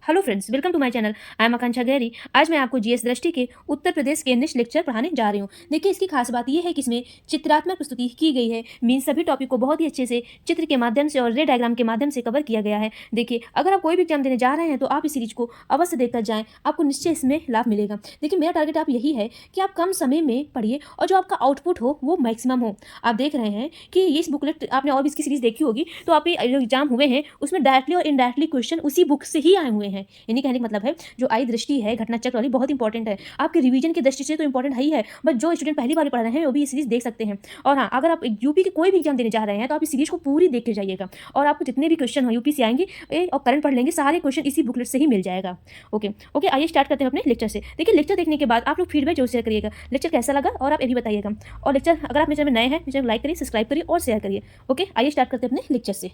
Hello friends, welcome to my channel. I am Akanksha Gahri. आज मैं आपको जीएस दृष्टि के उत्तर प्रदेश के इंग्लिश लेक्चर पढ़ाने जा रही हूँ। देखिए, इसकी खास बात यह है कि इसमें चित्रात्मक प्रस्तुति की गई है। मीन सभी टॉपिक को बहुत ही अच्छे से चित्र के माध्यम से और रे डायग्राम के माध्यम से कवर किया गया है। देखिए, अगर आप कोई भी एग्जाम देने जा रहे हैं तो आप इस सीरीज को अवश्य देखकर जाएं, आपको निश्चय इसमें लाभ मिलेगा। देखिए, मेरा टारगेट आप यही है कि आप कम समय में पढ़िए और जो आपका आउटपुट हो वो मैक्सिमम हो। आप देख रहे हैं कि ये इस बुकलेट आपने और भी इसकी सीरीज देखी होगी, तो आपके जो एग्जाम हुए हैं उसमें डायरेक्टली और इनडायरेक्टली क्वेश्चन उसी बुक से ही आए हुए हैं। यानी कहने का मतलब है जो आई दृष्टि है घटना चक्र वाली बहुत इंपॉर्टेंट है, आपके रिवीजन की दृष्टि से तो इंपॉर्टेंट है ही है, बट जो स्टूडेंट पहली बार पढ़ रहे हैं वो भी ये सीरीज देख सकते हैं। और हाँ, अगर आप यूपी के कोई भी एग्जाम देने जा रहे हैं तो आप इस सीरीज को पूरी देख के जाइएगा और आपको जितने भी क्वेश्चन हो यूपी से आएंगे और करंट पढ़ लेंगे, सारे क्वेश्चन इसी बुकलेट से ही मिल जाएगा। ओके, आइए स्टार्ट करते हैं अपने लेक्चर से। देखिए, लेक्चर देखने के बाद आप लोग फीडबैक जरूर शेयर करिएगा, लेक्चर कैसा लगा और आप ये भी बताइएगा। और लेक्चर अगर आप मेरे चैनल में नए हैं, मेरे चैनल लाइक करिए, सब्सक्राइब करिए और शेयर करिए। ओके, आइए स्टार्ट करते हैं अपने लेक्चर से।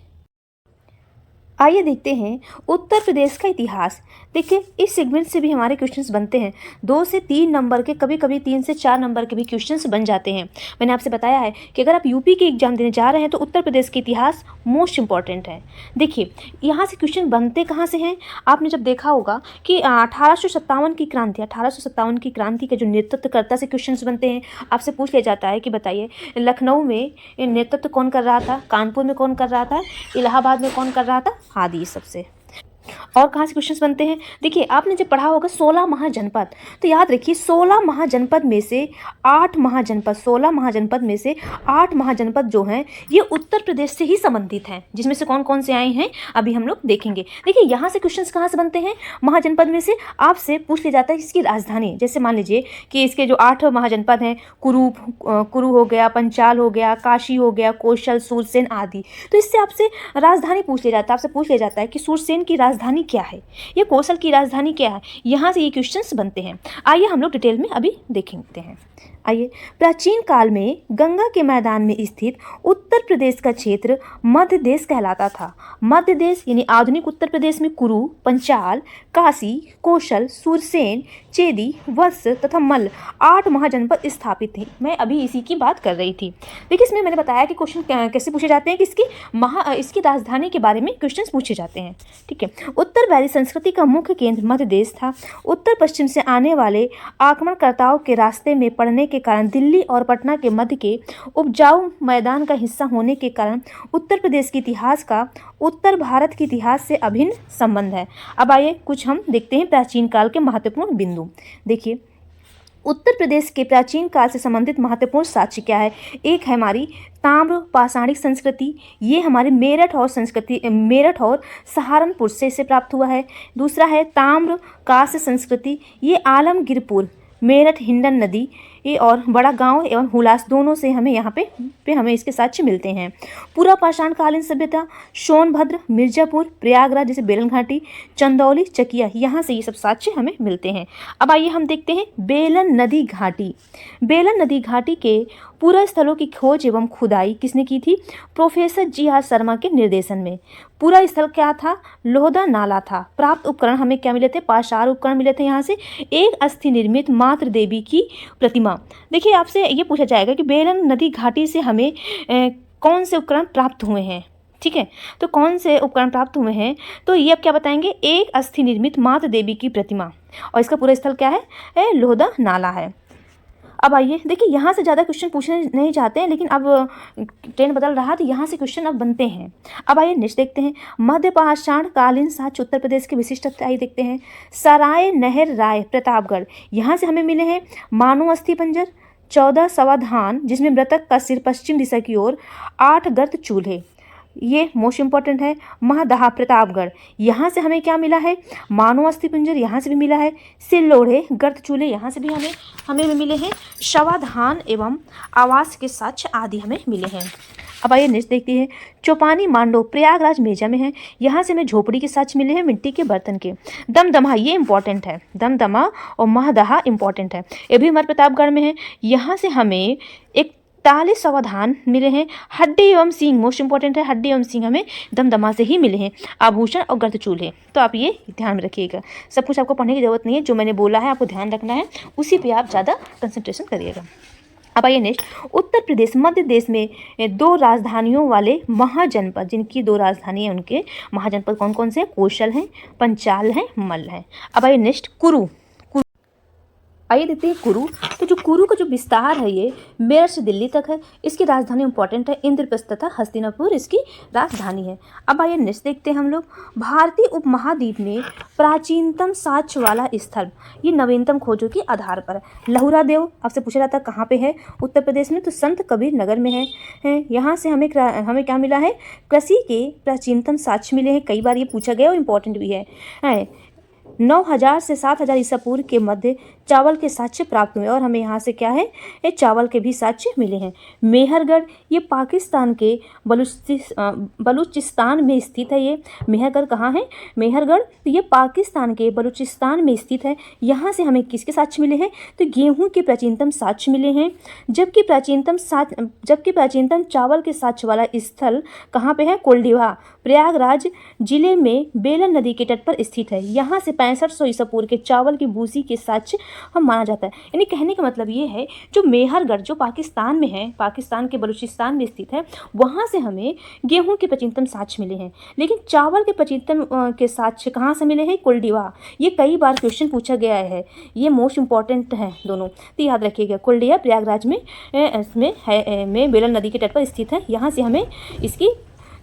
आइए देखते हैं उत्तर प्रदेश का इतिहास। देखिए, इस सेगमेंट से भी हमारे क्वेश्चंस बनते हैं। 2 से 3 नंबर के, कभी कभी 3 से 4 नंबर के भी क्वेश्चंस बन जाते हैं। मैंने आपसे बताया है कि अगर आप यूपी के एग्जाम देने जा रहे हैं तो उत्तर प्रदेश का इतिहास मोस्ट इंपॉर्टेंट है। देखिए, यहाँ से क्वेश्चन बनते कहाँ से हैं। आपने जब देखा होगा कि 1857 की क्रांति, 1857 की क्रांति के जो नेतृत्वकर्ता से क्वेश्चन बनते हैं। आपसे पूछ लिया जाता है कि बताइए लखनऊ में नेतृत्व कौन कर रहा था, कानपुर में कौन कर रहा था, इलाहाबाद में कौन कर रहा था, आदि सबसे। और कहाँ से क्वेश्चंस बनते हैं। देखिए, आपने जब पढ़ा होगा 16 महाजनपद, तो याद रखिए 16 महाजनपद में से 8 महाजनपद, 16 महाजनपद में से 8 महाजनपद जो हैं ये उत्तर प्रदेश से ही संबंधित हैं। जिसमें से कौन कौन से आए हैं अभी हम लोग देखेंगे। देखिए, यहाँ से क्वेश्चंस कहाँ से बनते हैं। महाजनपद में से आपसे पूछ लिया जाता है इसकी राजधानी। जैसे मान लीजिए कि इसके जो 8 महाजनपद हैं, कुरु हो गया, पंचाल हो गया, काशी हो गया, कौशल, सूरसेन आदि। तो इससे आपसे राजधानी पूछ लिया जाता है। आपसे पूछ लिया जाता है कि सूरसेन की राजधानी क्या है, ये कौशल की राजधानी क्या है। यहाँ से ये क्वेश्चंस बनते हैं। आइए हम लोग डिटेल में अभी देखेंगे हैं। आइए, प्राचीन काल में गंगा के मैदान में स्थित उत्तर प्रदेश का क्षेत्र मध्य देश कहलाता था। मध्य देश यानी आधुनिक उत्तर प्रदेश में कुरु, पंचाल, काशी, कौशल, सूरसेन, चेदी, वत्स तथा मल्ल 8 महाजनपद स्थापित थे। मैं अभी इसी की बात कर रही थी। देखिए, इसमें मैंने बताया कि क्वेश्चन कैसे पूछे जाते हैं कि इसकी राजधानी के बारे में क्वेश्चन पूछे जाते हैं। ठीक है, उत्तर वैली संस्कृति का मुख्य केंद्र मध्य देश था। उत्तर पश्चिम से आने वाले आक्रमणकर्ताओं के रास्ते में पड़ने के कारण दिल्ली और पटना के मध्य के उपजाऊ मैदान का हिस्सा होने के कारण उत्तर प्रदेश के इतिहास का उत्तर भारत के इतिहास से अभिन्न संबंध है। अब आइए कुछ हम देखते हैं प्राचीन काल के महत्वपूर्ण बिंदु। देखिए, उत्तर प्रदेश के प्राचीन काल से संबंधित महत्वपूर्ण साक्ष्य क्या है। एक है हमारी ताम्र पाषाणिक संस्कृति, ये हमारे मेरठ और सहारनपुर से इसे प्राप्त हुआ है। दूसरा है ताम्र कांस्य संस्कृति, ये आलमगीरपुर, मेरठ, हिंडन नदी ये और बड़ा गांव एवं हुलास दोनों से हमें यहाँ पे हमें इसके साक्ष्य मिलते हैं। पूरा पाषाणकालीन सभ्यता सोनभद्र, मिर्जापुर, प्रयागराज जैसे बेलन घाटी, चंदौली, चकिया, यहाँ से ये सब साक्ष्य हमें मिलते हैं। अब आइए हम देखते हैं बेलन नदी घाटी। बेलन नदी घाटी के पूरा स्थलों की खोज एवं खुदाई किसने की थी। Professor G.R.. शर्मा के निर्देशन में। पूरा स्थल क्या था, लोहदा नाला था। प्राप्त उपकरण हमें क्या मिले थे, पाषाण उपकरण मिले थे। यहाँ से एक अस्थि निर्मित मातृ देवी की प्रतिमा। देखिए, आपसे ये पूछा जाएगा कि बेलन नदी घाटी से हमें कौन से उपकरण प्राप्त हुए हैं। ठीक है, तो कौन से उपकरण प्राप्त हुए हैं, तो ये अब क्या बताएंगे, एक अस्थि निर्मित मातृ देवी की प्रतिमा और इसका पूरा स्थल क्या है, लोहदा नाला है। अब आइए देखिए, यहाँ से ज़्यादा क्वेश्चन पूछने नहीं चाहते हैं, लेकिन अब ट्रेंड बदल रहा है तो यहाँ से क्वेश्चन अब बनते हैं। अब आइए नेक्स्ट देखते हैं मध्य पाषाण कालीन साक्ष्य उत्तर प्रदेश के विशिष्ट। आइए देखते हैं सराय नहर राय प्रतापगढ़, यहाँ से हमें मिले हैं मानव अस्थि पंजर, 14 समाधान जिसमें मृतक का सिर पश्चिम दिशा की ओर, 8 गर्त चूल्हे, ये मोस्ट इंपॉर्टेंट है। महदहा प्रतापगढ़, यहाँ से हमें क्या मिला है, मानव अस्थि पिंजर, यहाँ से भी मिला है। सिल्लोड़े गर्त चूल्हे, यहाँ से भी हमें मिले हैं। शवाधान एवं आवास के साक्ष्य आदि हमें मिले हैं। अब आइए नेक्स्ट देखते हैं चौपानी मांडो प्रयागराज मेजा में है, यहाँ से हमें झोपड़ी के साक्ष्य मिले हैं, मिट्टी के बर्तन के। दमदमा, ये इंपॉर्टेंट है, दमदमा और महदहा इंपॉर्टेंट है, ये भी हमारे प्रतापगढ़ में है। यहाँ से हमें 41 समाधान मिले हैं। हड्डी एवं सींग मोस्ट इंपॉर्टेंट है, हड्डी एवं सींग हमें दमदमा से ही मिले हैं। आभूषण और गर्त चूल्हे, तो आप ये ध्यान में रखिएगा। सब कुछ आपको पढ़ने की जरूरत नहीं है, जो मैंने बोला है आपको ध्यान रखना है, उसी पे आप ज़्यादा कंसंट्रेशन करिएगा। अब आइए नेक्स्ट, उत्तर प्रदेश मध्य देश में दो राजधानियों वाले महाजनपद, जिनकी दो राजधानी है, उनके महाजनपद कौन कौन से हैं? कौशल हैं, पंचाल हैं, मल्ल हैं। अब आइए नेक्स्ट, कुरु। आइए देखते हैं कुरु। तो जो कुरु का जो विस्तार है ये मेरठ से दिल्ली तक है। इसकी राजधानी इंपॉर्टेंट है, इंद्रप्रस्थ तथा हस्तिनापुर इसकी राजधानी है। अब आइए नेक्स्ट देखते हैं हम लोग, भारतीय उपमहाद्वीप में प्राचीनतम साक्ष्य वाला स्थल, ये नवीनतम खोजों के आधार पर है। लहुरा देव आपसे पूछा जाता है कहाँ पे है? उत्तर प्रदेश में, तो संत कबीर नगर में है। यहाँ से हमें क्या मिला है? कृषि के प्राचीनतम साक्ष्य मिले हैं। कई बार ये पूछा गया और इंपॉर्टेंट भी है। 9000 से 7000 ईसा पूर्व के मध्य चावल के साक्ष्य प्राप्त हुए और हमें यहाँ से क्या है? ये चावल के भी साक्ष्य मिले हैं। मेहरगढ़ ये पाकिस्तान के बलूचिस्तान में स्थित है। ये मेहरगढ़ कहाँ है? मेहरगढ़ तो ये पाकिस्तान के बलूचिस्तान में स्थित है। यहाँ से हमें किसके साक्ष्य मिले हैं? तो गेहूँ के प्राचीनतम साक्ष्य मिले हैं। जबकि प्राचीनतम चावल के साक्ष्य वाला स्थल कहाँ पे है? कोल्डिवा प्रयागराज जिले में बेलन नदी के तट पर स्थित है। यहाँ से 6500 ईसा पूर्व के चावल की भूसी के साक्ष्य हम माना जाता है। यानी कहने का मतलब ये है, जो मेहरगढ़ जो पाकिस्तान में है, पाकिस्तान के बलूचिस्तान में स्थित है, वहाँ से हमें गेहूं के प्राचीनतम साक्ष्य मिले हैं। लेकिन चावल के प्राचीनतम के साक्ष्य कहाँ से मिले हैं? कुलडीवा। ये कई बार क्वेश्चन पूछा गया है, ये मोस्ट इंपॉर्टेंट है दोनों, तो याद रखिएगा। कुलडिया प्रयागराज में इसमें है, में बेलन नदी के तट पर स्थित है। यहाँ से हमें इसकी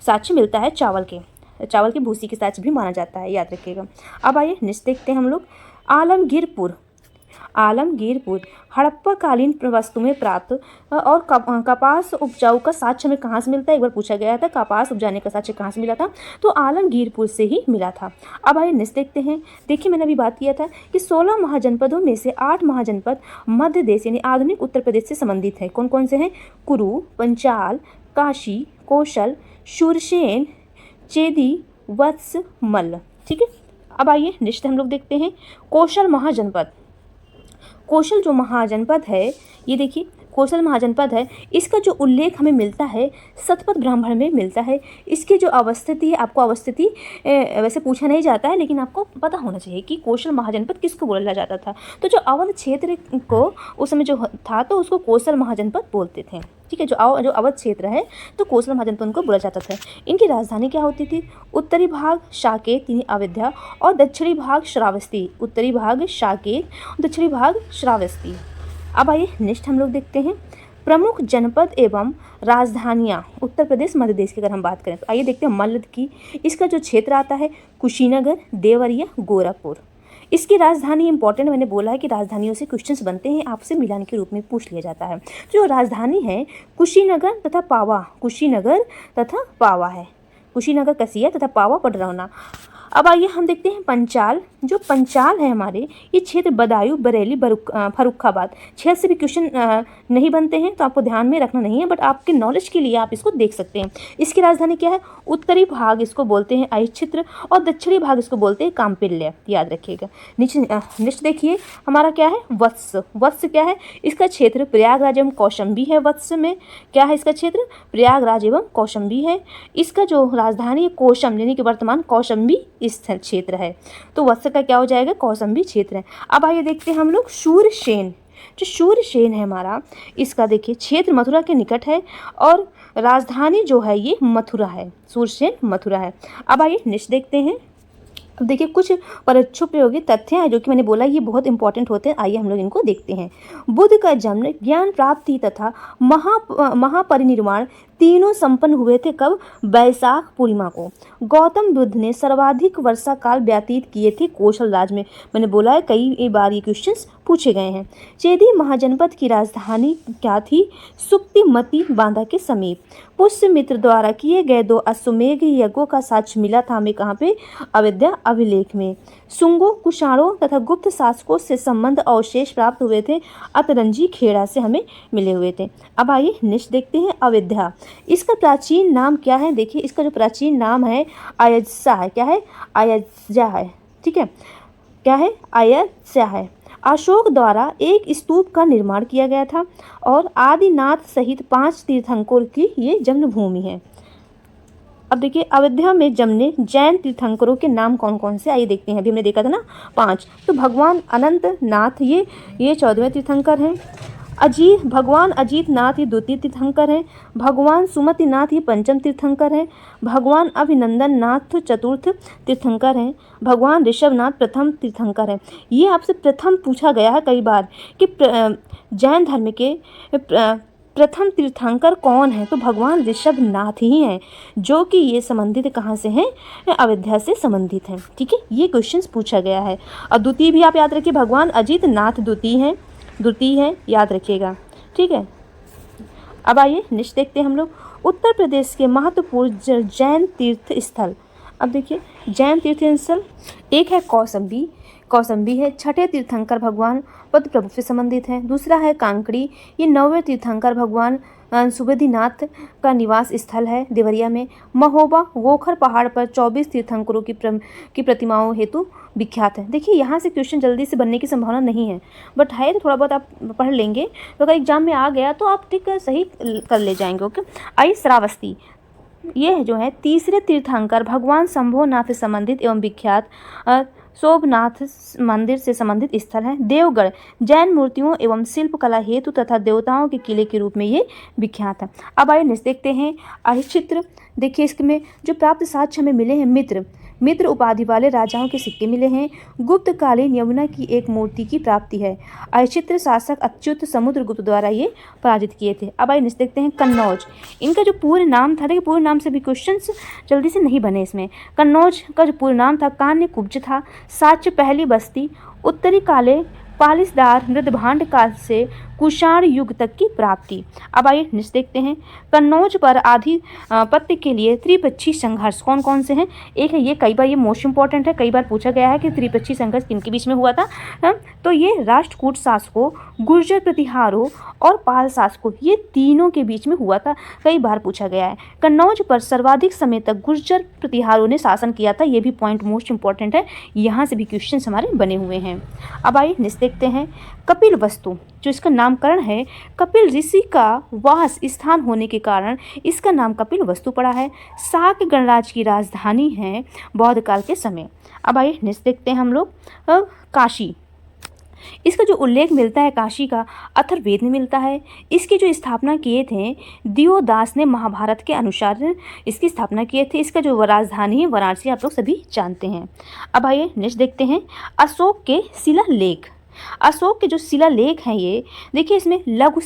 साक्ष्य मिलता है, चावल की भूसी के साक्ष्य भी माना जाता है, याद रखिएगा। अब आइए नेक्स्ट देखते हैं हम लोग, आलमगीरपुर हड़प्पा कालीन वस्तु में प्राप्त और कपास उपजाऊ का साक्ष्य हमें कहाँ से मिलता है? एक बार पूछा गया था, कपास उपजाने का साक्ष्य कहाँ से मिला था? तो आलमगीरपुर से ही मिला था। अब आइए नेक्स्ट देखते हैं। देखिए मैंने अभी बात किया था कि 16 महाजनपदों में से 8 महाजनपद मध्य देश यानी आधुनिक उत्तर प्रदेश से संबंधित है। कौन कौन से हैं? कुरु, पंचाल, काशी, कौशल, शूरसेन, चेदी, वत्स, मल्ल। ठीक है। अब आइए नेक्स्ट हम लोग देखते हैं कौशल महाजनपद। कौशल जो महाजनपद है, ये देखिए कौशल महाजनपद है, इसका जो उल्लेख हमें मिलता है शतपथ ब्राह्मण में मिलता है। इसकी जो अवस्थिति है, आपको अवस्थिति वैसे पूछा नहीं जाता है, लेकिन आपको पता होना चाहिए कि कौशल महाजनपद किसको बोला जाता था। तो जो अवध क्षेत्र को उस समय जो था, तो उसको कौशल महाजनपद बोलते थे। ठीक है, जो अवध क्षेत्र है तो कौशल महाजनपद उनको बोला जाता था। इनकी राजधानी क्या होती थी? उत्तरी भाग साकेत यानी अयोध्या और दक्षिणी भाग श्रावस्ती। उत्तरी भाग साकेत, दक्षिणी भाग श्रावस्ती। अब आइए नेक्स्ट हम लोग देखते हैं प्रमुख जनपद एवं राजधानियाँ उत्तर प्रदेश मध्य देश की। अगर हम बात करें तो आइए देखते हैं मल्ल की। इसका जो क्षेत्र आता है कुशीनगर, देवरिया, गोरखपुर। इसकी राजधानी इंपॉर्टेंट, मैंने बोला है कि राजधानियों से क्वेश्चंस बनते हैं, आपसे मिलान के रूप में पूछ लिया जाता है। जो राजधानी है कुशीनगर तथा पावा है। कुशीनगर कसिया तथा पावा पडरौना। अब आइए हम देखते हैं पंचाल। जो पंचाल है हमारे, ये क्षेत्र बदायूं, बरेली, फर्रुखाबाद क्षेत्र से भी क्वेश्चन नहीं बनते हैं, तो आपको ध्यान में रखना नहीं है, बट आपके नॉलेज के लिए आप इसको देख सकते हैं। इसकी राजधानी क्या है? उत्तरी भाग इसको बोलते हैं अहिच्छित्र और दक्षिणी भाग इसको बोलते हैं काम्पिल्य, याद रखिएगा। नेक्स्ट देखिए हमारा क्या है? वत्स क्या है? इसका क्षेत्र प्रयागराज एवं कौशाम्बी है। वत्स में क्या है? इसका क्षेत्र प्रयागराज एवं कौशाम्बी है। इसका जो राजधानी है कौशम यानी कि वर्तमान कौशाम्बी स्थल क्षेत्र है। तो वत्स का क्या हो जाएगा? कौशाम्बी क्षेत्र है। अब आइए देखते हैं हम लोग शूरसेन। जो शूरसेन है हमारा, इसका देखिए क्षेत्र मथुरा के निकट है और राजधानी जो है ये मथुरा है। शूरसेन मथुरा है। अब आइए नेक्स्ट देखते हैं। अब देखिए कुछ परोक्षोपयोगी तथ्य हैं जो कि मैंने बोला ये बहुत इंपॉर्टेंट होते हैं। आइए हम लोग इनको देखते हैं। बुद्ध का जन्म, ज्ञान प्राप्ति तथा महापरिनिर्वाण तीनों संपन्न हुए थे कब? वैशाख पूर्णिमा को। गौतम बुद्ध ने सर्वाधिक वर्षा काल व्यतीत किए थे कौशल राज में। मैंने बोला है कई बार ये क्वेश्चंस पूछे गए हैं। चेदी महाजनपद की राजधानी क्या थी? सुक्तिमती बांधा के समीप। पुष्यमित्र द्वारा किए गए 2 अश्वमेघ यज्ञों का साक्ष्य मिला था हमें कहाँ पे? अविद्या अभिलेख में। सुंगों, कुषाणों तथा गुप्त शासकों से संबंध अवशेष प्राप्त हुए थे अतरंजी खेड़ा से हमें मिले हुए थे। अब आइए नेक्स्ट देखते हैं अयोध्या। इसका प्राचीन नाम क्या है? देखिए इसका जो प्राचीन नाम है अयोध्या है। क्या है? अयोध्या है। ठीक है, क्या है? अयोध्या है। अशोक द्वारा एक स्तूप का निर्माण किया गया था और आदिनाथ सहित 5 तीर्थंकरों की ये जन्मभूमि है। अब देखिए अयोध्या में जन्मे जैन तीर्थंकरों के नाम कौन कौन से? आइए देखते हैं। अभी हमने देखा था ना 5, तो भगवान अनंत नाथ ये 14वें तीर्थंकर हैं। भगवान अजीत नाथ ये द्वितीय तीर्थंकर हैं। भगवान सुमति नाथ ये पंचम तीर्थंकर हैं। भगवान अभिनंदन नाथ चतुर्थ तीर्थंकर हैं। भगवान ऋषभ नाथ प्रथम तीर्थंकर हैं। ये आपसे प्रथम पूछा गया है कई बार कि जैन धर्म के प्रथम तीर्थंकर कौन है, तो भगवान ऋषभ नाथ ही हैं, जो कि ये संबंधित कहाँ से हैं, अयोध्या से संबंधित हैं। ठीक है, ये क्वेश्चंस पूछा गया है। और द्वितीय भी आप याद रखिए, भगवान अजीत नाथ द्वितीय है, याद रखिएगा। ठीक है, अब आइए नेक्स्ट देखते हैं हम लोग उत्तर प्रदेश के महत्वपूर्ण जैन तीर्थ स्थल। अब देखिए जैन तीर्थ स्थल एक है कौसंबी है, छठे तीर्थंकर भगवान पद्म प्रभु से संबंधित हैं। दूसरा है कांकड़ी, ये 9वें तीर्थंकर भगवान सुबुद्धीनाथ का निवास स्थल है देवरिया में। महोबा गोखर पहाड़ पर 24 तीर्थंकरों की प्रतिमाओं हेतु विख्यात है। देखिए यहाँ से क्वेश्चन जल्दी से बनने की संभावना नहीं है, बट है तो थोड़ा बहुत आप पढ़ लेंगे, तो अगर एग्जाम में आ गया तो आप ठीक सही कर ले जाएंगे। ओके, आइए श्रावस्ती, ये जो है तीसरे तीर्थंकर भगवान शंभोनाथ से संबंधित एवं विख्यात सोमनाथ मंदिर से संबंधित स्थल है। देवगढ़ जैन मूर्तियों एवं शिल्पकला हेतु तथा देवताओं के किले के रूप में ये विख्यात है। अब आइए नेक्स्ट देखते हैं चित्र। देखिए इसमें जो प्राप्त साक्ष्य हमें मिले हैं, मित्र उपाधि वाले राजाओं के सिक्के मिले हैं। गुप्तकालीन यमुना की एक मूर्ति की प्राप्ति है। अचित्र शासक अच्युत समुद्रगुप्त द्वारा ये पराजित किए थे। अब आइए देखते हैं कन्नौज, इनका जो पूर्ण नाम था, देखिए पूर्ण नाम से भी क्वेश्चंस जल्दी से नहीं बने इसमें। कन्नौज का जो पूर्ण नाम था कान्य कुब्ज था। साक्ष्य पहली बस्ती उत्तरी काले पालिसदार मृदभांड काल से कुषाण युग तक की प्राप्ति। अब आइए नेक्स्ट देखते हैं कन्नौज पर आधिपत्य के लिए त्रिपक्षीय संघर्ष कौन कौन से हैं। एक है ये, कई बार ये मोस्ट इंपॉर्टेंट है, कई बार पूछा गया है कि त्रिपक्षीय संघर्ष किनके बीच में हुआ था। तो ये राष्ट्रकूट शासकों, गुर्जर प्रतिहारों और पाल शासकों, ये तीनों के बीच में हुआ था, कई बार पूछा गया है। कन्नौज पर सर्वाधिक समय तक गुर्जर प्रतिहारों ने शासन किया था, ये भी पॉइंट मोस्ट इंपॉर्टेंट है, यहाँ से भी क्वेश्चन हमारे बने हुए हैं। अब आइए नेक्स्ट देखते हैं कपिल वस्तु, जो इसका नामकरण है कपिल ऋषि का वास स्थान होने के कारण इसका नाम कपिल वस्तु पड़ा है। शाक्य गणराज्य की राजधानी है बौद्ध काल के समय। अब आइए नेक्स्ट देखते हैं हम लोग काशी, इसका जो उल्लेख मिलता है काशी का अथर्ववेद में मिलता है। इसकी जो स्थापना किए थे दियोदास ने महाभारत के अनुसार इसकी स्थापना किए थे। इसका जो राजधानी है वाराणसी, आप लोग सभी जानते हैं। अब आइए नेक्स्ट देखते हैं अशोक के शिलालेख। अशोक के जो शिलालेख हैं ये देखिए, इसमें लघु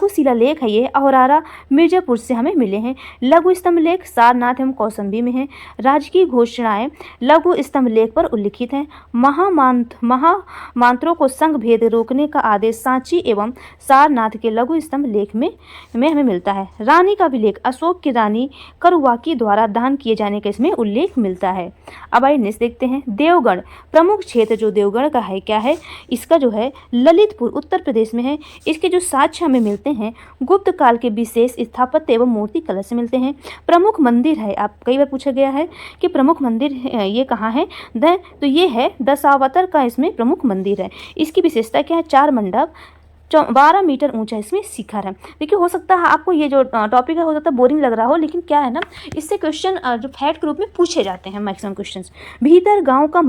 शिलालेख है ये औरारा मिर्जापुर से हमें मिले हैं। लघु स्तंभ लेख सारनाथ एवं कौसंबी में हैं। राजकीय घोषणाएं लघु स्तंभ लेख पर उल्लिखित हैं। महामांत्रों को संघ भेद रोकने का आदेश सांची एवं सारनाथ के लघु स्तंभ लेख में हमें मिलता है। रानी का भी लेख अशोक की रानी करुवाकी द्वारा दान किए जाने का इसमें उल्लेख मिलता है। अब आइए नेक्स्ट देखते हैं देवगढ़, प्रमुख क्षेत्र जो देवगढ़ का है क्या है, इसका जो है ललितपुर उत्तर प्रदेश में है। इसके जो साक्ष्य हमें मिलते हैं गुप्त काल के विशेष स्थापत्य एवं मूर्ति कला से मिलते हैं। प्रमुख मंदिर है, आप कई बार पूछा गया है कि प्रमुख मंदिर ये कहाँ है, तो ये है दशावतार का इसमें प्रमुख मंदिर है। इसकी विशेषता क्या है, 4 मंडप 12 मीटर ऊंचा इसमें शिखर है। देखिए हो सकता है आपको ये जो टॉपिक है हो सकता है बोरिंग लग रहा हो, लेकिन क्या है ना, इससे क्वेश्चन जो फैक्ट के रूप में पूछे जाते हैं मैक्सिमम क्वेश्चंस। भीतर गांव का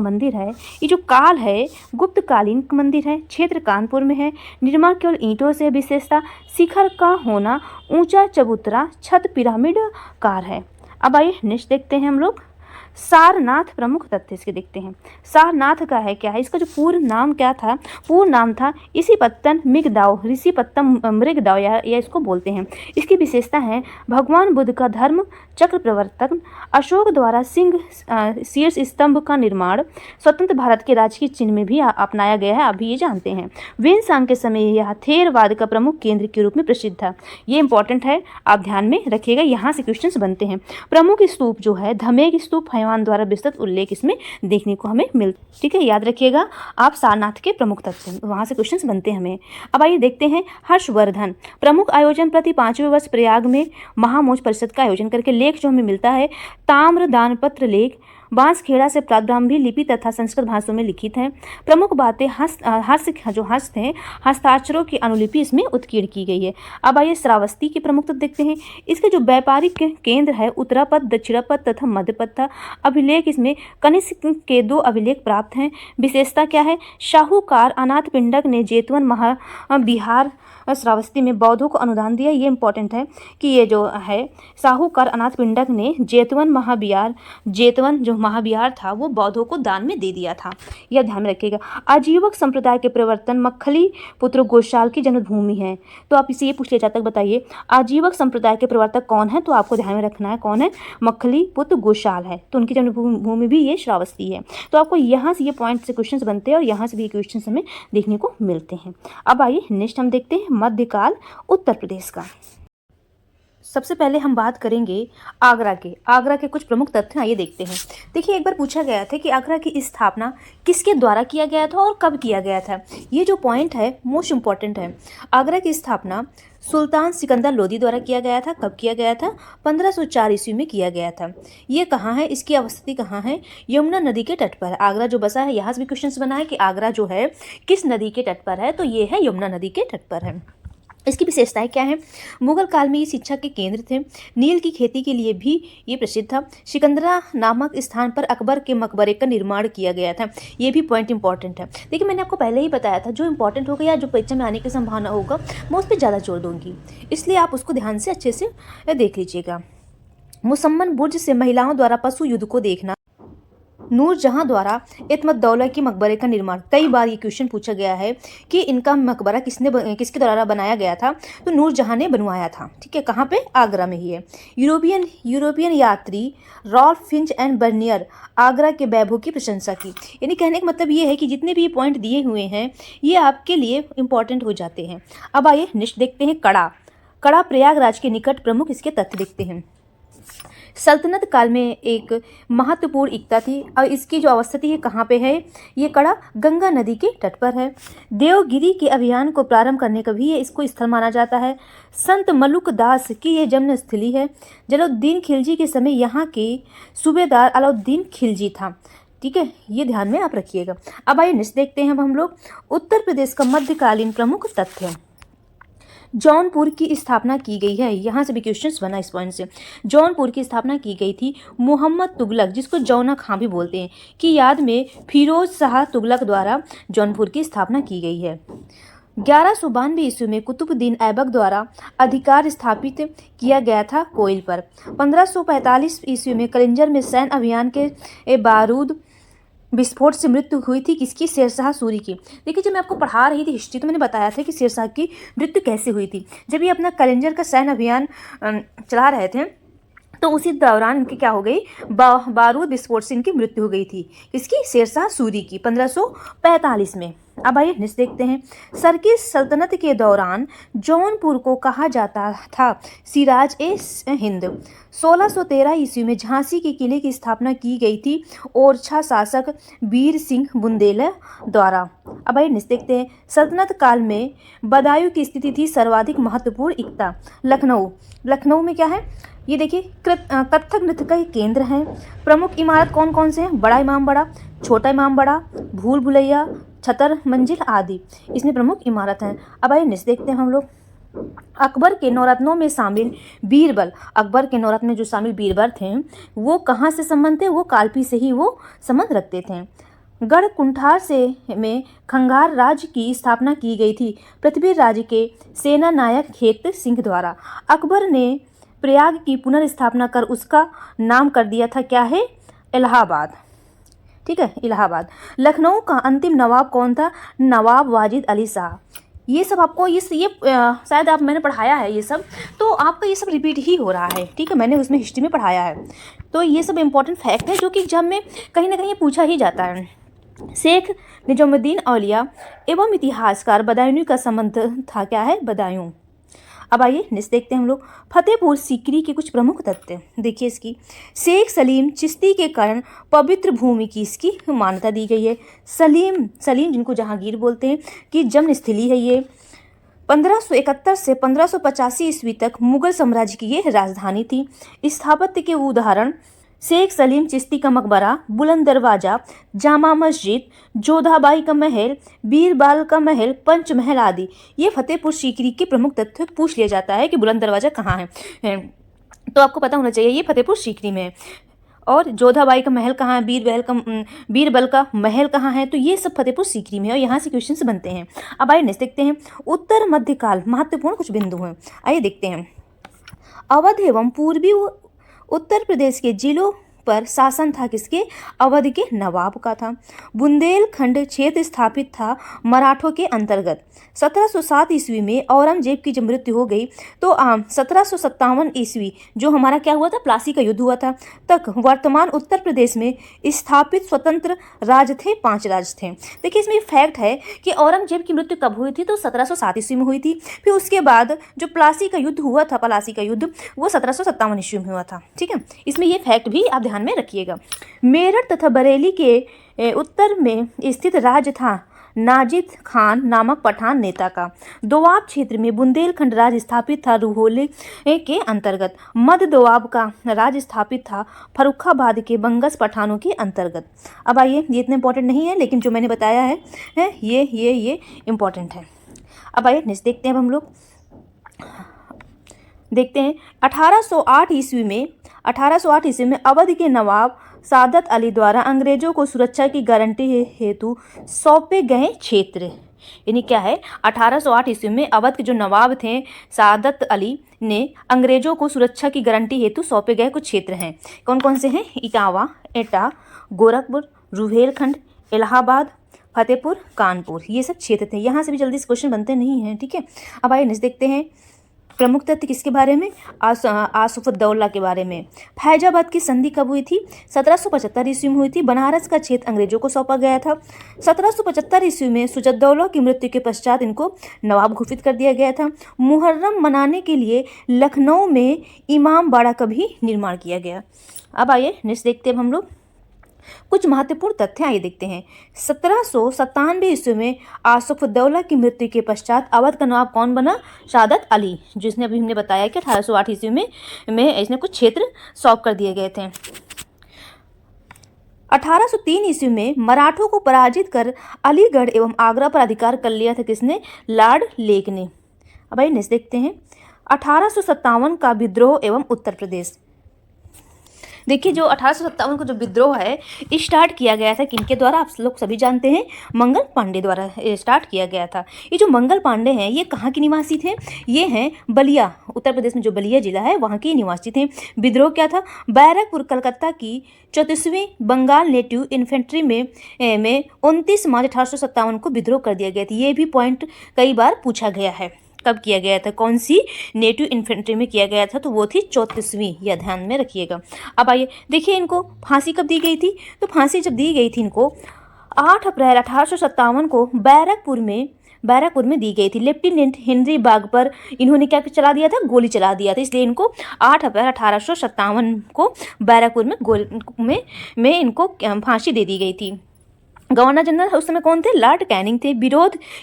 मंदिर है, ये जो काल है गुप्तकालीन मंदिर है। क्षेत्र कानपुर में है। निर्माण केवल ईंटों से, विशेषता शिखर का होना, ऊंचा चबूतरा, छत पिरामिड कार है। अब आइए नेक्स्ट देखते हैं हम लोग सारनाथ, प्रमुख तथ्य इसके देखते हैं। सारनाथ का है क्या है, इसका जो पूर्ण नाम क्या था, पूर्ण नाम था ऋषिपत्तन मृगदाव या इसको बोलते हैं। इसकी विशेषता है भगवान बुद्ध का धर्म चक्र प्रवर्तन, अशोक द्वारा सिंह शीर्ष स्तंभ का निर्माण, स्वतंत्र भारत के राजकीय चिन्ह में भी अपनाया गया है, अभी ये जानते हैं। वेनसांग के समय यह थेरवाद का प्रमुख केंद्र के रूप में प्रसिद्ध था। ये इंपॉर्टेंट है, आप ध्यान में रखिएगा, यहाँ से क्वेश्चन बनते हैं। प्रमुख स्तूप जो है धमेग स्तूप द्वारा विस्तृत उल्लेख इसमें देखने को हमें मिलता है। ठीक है, याद रखिएगा आप सारनाथ के प्रमुख तथ्य, वहां से क्वेश्चंस बनते हैं हमें। अब आइए देखते हैं हर्षवर्धन, प्रमुख आयोजन प्रति 5वें वर्ष प्रयाग में महामोच परिषद का आयोजन करके लेख जो हमें मिलता है ताम्रदान पत्र लेख, बांसखेड़ा से प्रारंभी लिपि तथा संस्कृत भाषाओं में लिखित है। प्रमुख बातें हस्त हैं, हस्ताक्षरों की अनुलिपि इसमें उत्कीर्ण की गई है। अब आइए श्रावस्ती की प्रमुख तत्व देखते हैं। इसके जो व्यापारिक केंद्र है उत्तरापद, दक्षिणापद तथा मध्यपद था। अभिलेख इसमें कनिष्क के 2 अभिलेख प्राप्त हैं। विशेषता क्या है? शाहूकार अनाथ पिंडक ने जेतवन महाविहार श्रावस्ती में बौद्धों को अनुदान दिया। ये इंपॉर्टेंट है कि ये जो है साहूकार अनाथ पिंडक ने जेतवन जो महाविहार था वो बौद्धों को दान में दे दिया था। यह ध्यान में रखिएगा। आजीवक संप्रदाय के प्रवर्तन मक्खली पुत्र गोशाल की जन्मभूमि है। तो आप इसे ये पूछ लिया जाता है, बताइए आजीवक संप्रदाय के प्रवर्तक कौन है? तो आपको ध्यान में रखना है कौन है, मक्खली पुत्र गोशाल है। तो उनकी जन्मभूमि भी ये श्रावस्ती है। तो आपको यहाँ से ये पॉइंट से क्वेश्चन बनते हैं और यहाँ से भी क्वेश्चन हमें देखने को मिलते हैं। अब आइए नेक्स्ट हम देखते हैं मध्यकाल उत्तर प्रदेश का। सबसे पहले हम बात करेंगे आगरा के कुछ प्रमुख तथ्य आइए देखते हैं। देखिए एक बार पूछा गया था कि आगरा की स्थापना किसके द्वारा किया गया था और कब किया गया था। ये जो पॉइंट है मोस्ट इम्पॉर्टेंट है। आगरा की स्थापना सुल्तान सिकंदर लोदी द्वारा किया गया था। कब किया गया था? 1504 ईस्वी में किया गया था। ये कहाँ है? इसकी अवस्थिति कहाँ है? यमुना नदी के तट पर। आगरा जो बसा है, यहाँ से भी क्वेश्चन बना है कि आगरा जो है किस नदी के तट पर है, तो ये है यमुना नदी के तट पर है। इसकी विशेषताएं क्या है? मुगल काल में ये शिक्षा के केंद्र थे। नील की खेती के लिए भी ये प्रसिद्ध था। सिकंदरा नामक स्थान पर अकबर के मकबरे का निर्माण किया गया था। ये भी पॉइंट इंपॉर्टेंट है। देखिए मैंने आपको पहले ही बताया था जो इंपॉर्टेंट होगा या जो परीक्षा में आने की संभावना होगा मैं उस पर ज़्यादा जोर दूंगी, इसलिए आप उसको ध्यान से अच्छे से देख लीजिएगा। मुसम्मन बुर्ज से महिलाओं द्वारा पशु युद्ध को देखना। नूरजहां द्वारा इत्मत-दौला की मकबरे का निर्माण। कई बार ये क्वेश्चन पूछा गया है कि इनका मकबरा किसके द्वारा बनाया गया था, तो नूरजहां ने बनवाया था। ठीक है, कहाँ पे? आगरा में ही है। यूरोपियन यात्री Ralph Fitch and Bernier Agra के वैभव की प्रशंसा की। यानी कहने का मतलब ये है कि जितने भी पॉइंट दिए हुए हैं ये आपके लिए इंपॉर्टेंट हो जाते हैं। अब आइए नेक्स्ट देखते हैं कड़ा प्रयागराज के निकट प्रमुख इसके तथ्य देखते हैं। सल्तनत काल में एक महत्वपूर्ण एकता थी और इसकी जो अवस्थिति है कहाँ पे है? ये कड़ा गंगा नदी के तट पर है। देवगिरी के अभियान को प्रारंभ करने का भी इसको स्थल माना जाता है। संत मलुक दास की ये जन्मस्थली है। जलालुद्दीन खिलजी के समय यहाँ के सूबेदार अलाउद्दीन खिलजी था। ठीक है, ये ध्यान में आप रखिएगा। अब आइए नेक्स्ट देखते हैं हम लोग उत्तर प्रदेश का मध्यकालीन प्रमुख तथ्य। जौनपुर की स्थापना की गई है। यहाँ से भी क्वेश्चंस बना इस पॉइंट से। जौनपुर की स्थापना की गई थी मोहम्मद तुगलक, जिसको जौना खां भी बोलते हैं, की याद में फिरोज शाह तुगलक द्वारा जौनपुर की स्थापना की गई है। 1192 ईस्वी में कुतुबुद्दीन ऐबक द्वारा अधिकार स्थापित किया गया था कोइल पर। 1545 ईस्वी में कलिंजर में सैन्य अभियान के बारूद विस्फोट से मृत्यु हुई थी किसकी? शेरशाह सूरी की। देखिए जब मैं आपको पढ़ा रही थी हिस्ट्री तो मैंने बताया था कि शेरशाह की मृत्यु कैसे हुई थी। जब ये अपना कलिंजर का सैन्य अभियान चला रहे थे तो उसी दौरान इनकी क्या हो गई? बारूद विस्फोट से इनकी मृत्यु हो गई थी। किसकी? शेरशाह सूरी की 1545 में। अब आइए नेक्स्ट देखते हैं। सरकी सल्तनत के दौरान जौनपुर को कहा जाता था सिराज ए हिंद। 1613 ईस्वी में झांसी के किले की स्थापना की गई थी ओरछा शासक वीर सिंह बुंदेला द्वारा। अब आइए नेक्स्ट देखते हैं। सल्तनत काल में बदायूं की स्थिति थी सर्वाधिक महत्वपूर्ण एकता। लखनऊ में क्या है? ये देखिए कथक नृत्य का केंद्र है। प्रमुख इमारत कौन कौन से हैं? बड़ा इमाम बाड़ा, छोटा इमाम बाड़ा, भूल भुलैया, छतर मंजिल आदि इसमें प्रमुख इमारत हैं। अब आइए नेक्स्ट देखते हैं हम लोग। अकबर के नौरत्नों में शामिल बीरबल। अकबर के नौरत्न में जो शामिल बीरबल थे वो कहाँ से संबंध थे? वो कालपी से ही वो संबंध रखते थे। गढ़ कुंठार में खंगार राज्य की स्थापना की गई थी पृथ्वी राज्य के सेना नायक खेत सिंह द्वारा। अकबर ने प्रयाग की पुनर्स्थापना कर उसका नाम कर दिया था क्या है? इलाहाबाद। ठीक है, इलाहाबाद। लखनऊ का अंतिम नवाब कौन था? नवाब वाजिद अली शाह। ये सब आपको ये शायद आप मैंने पढ़ाया है ये सब, तो आपका ये सब रिपीट ही हो रहा है। ठीक है, मैंने उसमें हिस्ट्री में पढ़ाया है, तो ये सब इंपॉर्टेंट फैक्ट है जो कि एग्जाम में कहीं ना कहीं पूछा ही जाता है। शेख निजामुद्दीन औलिया एवं इतिहासकार बदायूं का संबंध था क्या है? बदायूं। अब आइए नेक्स्ट देखते हैं हम लोग फतेहपुर सीकरी के कुछ प्रमुख तथ्य। देखिए इसकी शेख सलीम चिश्ती के कारण पवित्र भूमि की इसकी मान्यता दी गई है। सलीम जिनको जहांगीर बोलते हैं कि जन्म स्थली है ये। 1571 से 1585 ईस्वी तक मुगल साम्राज्य की ये राजधानी थी। स्थापत्य के उदाहरण शेख सलीम चिश्ती का मकबरा, बुलंद दरवाजा, जामा मस्जिद, जोधाबाई का महल, बीरबाल का महल, पंचमहल आदि। ये फतेहपुर सीकरी के प्रमुख तथ्य पूछ लिया जाता है कि बुलंद दरवाजा कहाँ है, तो आपको पता होना चाहिए ये फतेहपुर सीकरी में है। और जोधाबाई का महल कहाँ है, बीरबल का महल कहाँ है, तो ये सब फतेहपुर सीकरी में है और यहाँ से क्वेश्चंस बनते हैं। अब आइए नेक्स्ट देखते हैं, उत्तर मध्यकाल महत्वपूर्ण कुछ बिंदु हैं, आइए देखते हैं। अवध एवं पूर्वी उत्तर प्रदेश के जिलों पर शासन था किसके, अवध के नवाब का था। बुंदेलखंड क्षेत्र स्थापित था मराठों के अंतर्गत। 1707 ईस्वी में औरंगजेब की जब मृत्यु हो गई तो 1757 ईस्वी जो हमारा क्या हुआ था, प्लासी का युद्ध हुआ था, तक वर्तमान उत्तर प्रदेश में स्थापित स्वतंत्र राज्य थे, 5 राज्य थे। देखिए इसमें फैक्ट है कि औरंगजेब की मृत्यु कब हुई थी, तो 1707 ईस्वी में हुई थी। फिर उसके बाद जो प्लासी का युद्ध हुआ था, प्लासी का युद्ध, वो 1757 ईस्वी में हुआ था। ठीक है, इसमें ये फैक्ट भी आप ध्यान में रखिएगा। मेरठ तथा बरेली के उत्तर में स्थित राज्य था नाजिद खान नामक पठान नेता का। दोआब क्षेत्र में बुंदेलखंड राज्य स्थापित था रुहोले के अंतर्गत। मध्य दोआब का राज्य स्थापित था फर्रुखाबाद के बंगस पठानों के अंतर्गत। अब आइए, ये इतना इंपॉर्टेंट नहीं है लेकिन जो मैंने बताया है ये इंपॉर्टेंट है। अब आइए नेक्स्ट देखते हैं। अब हम लोग देखते हैं 1808 ईस्वी में अवध के नवाब सादत अली द्वारा अंग्रेजों को सुरक्षा की गारंटी हेतु सौंपे गए क्षेत्र, यानी क्या है, 1808 ईस्वी में अवध के जो नवाब थे सादत अली ने अंग्रेजों को सुरक्षा की गारंटी हेतु सौंपे गए कुछ क्षेत्र हैं। कौन कौन से हैं, इटावा, एटा, गोरखपुर, रुहेलखंड, इलाहाबाद, फतेहपुर, कानपुर, ये सब क्षेत्र थे। यहाँ से भी जल्दी से क्वेश्चन बनते नहीं हैं। ठीक है, अब आइए नेक्स्ट देखते हैं प्रमुख तथ्य किसके बारे में, आसुफुद्दौला के बारे में। फैजाबाद की संधि कब हुई थी, 1775 ईस्वी में हुई थी। बनारस का क्षेत्र अंग्रेजों को सौंपा गया था। 1775 ईस्वी में सुजद्दौला की मृत्यु के पश्चात इनको नवाब घोषित कर दिया गया था। मुहर्रम मनाने के लिए लखनऊ में इमाम बाड़ा का भी निर्माण किया गया। अब आइए नेक्स्ट देखते हैं हम लोग कुछ महत्वपूर्ण तथ्य, आइए देखते हैं। 1797 ईस्वी में आसफुद्दौला की मृत्यु के पश्चात अवध का नवाब कौन बना, सादत अली, जिसने अभी हमने बताया कि 1808 ईस्वी में इसने कुछ क्षेत्र सौंप कर दिए गए थे। 1803 ईस्वी में मराठों को पराजित कर अलीगढ़ एवं आगरा पर अधिकार कर लिया था किसने, लॉर्ड लेक ने। अब आइए नेक्स्ट देखते हैं 1857 का विद्रोह एवं उत्तर प्रदेश। देखिए जो 1857 का जो विद्रोह है स्टार्ट किया गया था किनके द्वारा, आप लोग सभी जानते हैं, मंगल पांडे द्वारा स्टार्ट किया गया था। ये जो मंगल पांडे हैं ये कहाँ के निवासी थे, ये हैं बलिया, उत्तर प्रदेश में जो बलिया जिला है वहाँ के निवासी थे। विद्रोह क्या था, बैरकपुर कलकत्ता की 34वीं बंगाल नेटिव इन्फेंट्री में 29 मार्च 1857 को विद्रोह कर दिया गया था। ये भी पॉइंट कई बार पूछा गया है, कब किया गया था, कौन सी नेटिव इन्फेंट्री में किया गया था, तो वो थी 34वीं, यह ध्यान में रखिएगा। अब आइए देखिए इनको फांसी कब दी गई थी, तो फांसी जब दी गई थी इनको 8 अप्रैल 1857 को बैरकपुर में दी गई थी। लेफ्टिनेंट हेनरी बाग पर इन्होंने क्या चला दिया था, गोली चला दिया था, इसलिए इनको 8 अप्रैल 1857 को बैरकपुर में इनको फांसी दे दी गई थी। गवर्नर जनरल उस समय कौन थे, लॉर्ड कैनिंग थे।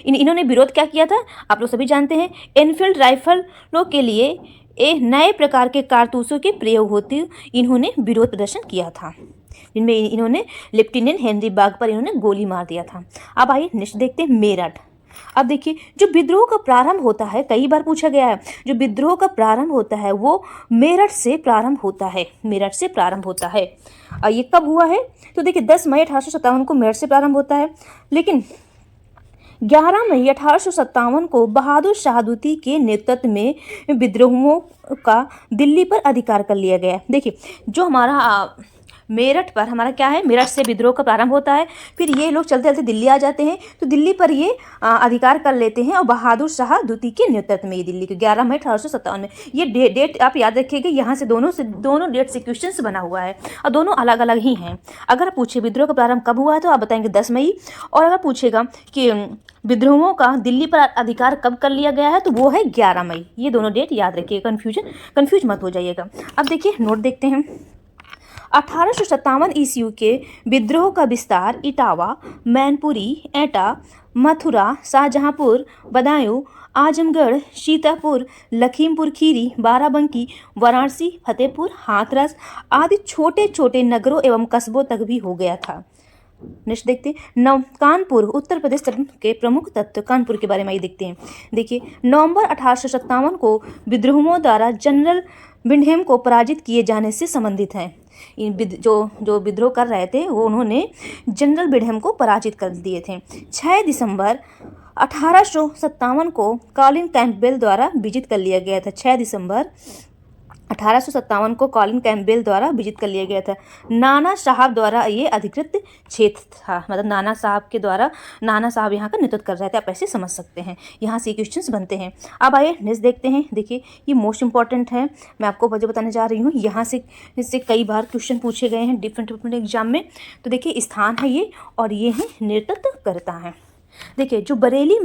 इन्होंने विरोध क्या किया था, आप लोग सभी जानते हैं, एनफील्ड राइफलों के लिए एक नए प्रकार के कारतूसों के प्रयोग होते इन्होंने विरोध प्रदर्शन किया था, जिनमें इन्होंने लेफ्टिनेंट हेनरी बाग पर इन्होंने गोली मार दिया था। अब आइए नेक्स्ट देखते हैं मेरठ। अब देखिए जो विद्रोह का प्रारंभ होता है, कई बार पूछा गया है, जो विद्रोह का प्रारंभ होता है वो मेरठ से प्रारंभ होता है, मेरठ से प्रारंभ होता है। और ये कब हुआ है, तो देखिए 10 मई 1857 को मेरठ से प्रारंभ होता है, लेकिन 11 मई 1857 को बहादुर शाह दूती के नेतृत्व में विद्रोहियों का दिल्ली पर अधिकार कर लिया गया। देखिए जो हमारा मेरठ पर हमारा क्या है, मेरठ से विद्रोह का प्रारंभ होता है, फिर ये लोग चलते चलते दिल्ली आ जाते हैं, तो दिल्ली पर ये अधिकार कर लेते हैं और बहादुर शाह दूती के नेतृत्व में ये दिल्ली के 11 मई 1857 में, ये डेट आप याद रखिएगा, यहाँ से दोनों डेट से क्वेश्चन बना हुआ है और दोनों अलग अलग ही हैं। अगर पूछे विद्रोह का प्रारंभ कब हुआ है तो आप बताएंगे 10 मई, और अगर पूछेगा कि विद्रोहों का दिल्ली पर अधिकार कब कर लिया गया है तो वो है 11 मई। ये दोनों डेट याद रखिएगा, कन्फ्यूज मत हो जाइएगा। अब देखिए नोट देखते हैं 1857 ईस्वी के विद्रोह का विस्तार इटावा, मैनपुरी, एटा, मथुरा, शाहजहांपुर, बदायूं आजमगढ़, सीतापुर, लखीमपुर खीरी, बाराबंकी, वाराणसी, फतेहपुर, हाथरस आदि छोटे छोटे नगरों एवं कस्बों तक भी हो गया था। नेक्स्ट देखते हैं कानपुर, उत्तर प्रदेश के प्रमुख तत्व कानपुर के बारे में ये देखते हैं। देखिए, नवंबर 1857 को विद्रोहियों द्वारा जनरल बिंडहेम को पराजित किए जाने से संबंधित है। जो विद्रोह कर रहे थे वो उन्होंने जनरल बिंडहेम को पराजित कर दिए थे। 6 दिसंबर 1857 को कॉलिन कैंपबेल द्वारा विजित कर लिया गया था। 6 दिसंबर 1857 को कॉलिन कैंपबेल द्वारा विजित कर लिया गया था। नाना साहब द्वारा ये अधिकृत क्षेत्र था, मतलब नाना साहब के द्वारा, नाना साहब यहाँ का नेतृत्व कर रहे थे, आप ऐसे समझ सकते हैं। यहाँ से क्वेश्चंस बनते हैं। अब आइए नेक्स्ट देखते हैं। देखिए, ये मोस्ट इंपॉर्टेंट है, मैं आपको वजह बताने जा रही हूँ। यहाँ से इससे कई बार क्वेश्चन पूछे गए हैं डिफरेंट एग्जाम में। तो देखिए, स्थान है ये और ये है नेतृत्व करता है। देखिए, जो बरेली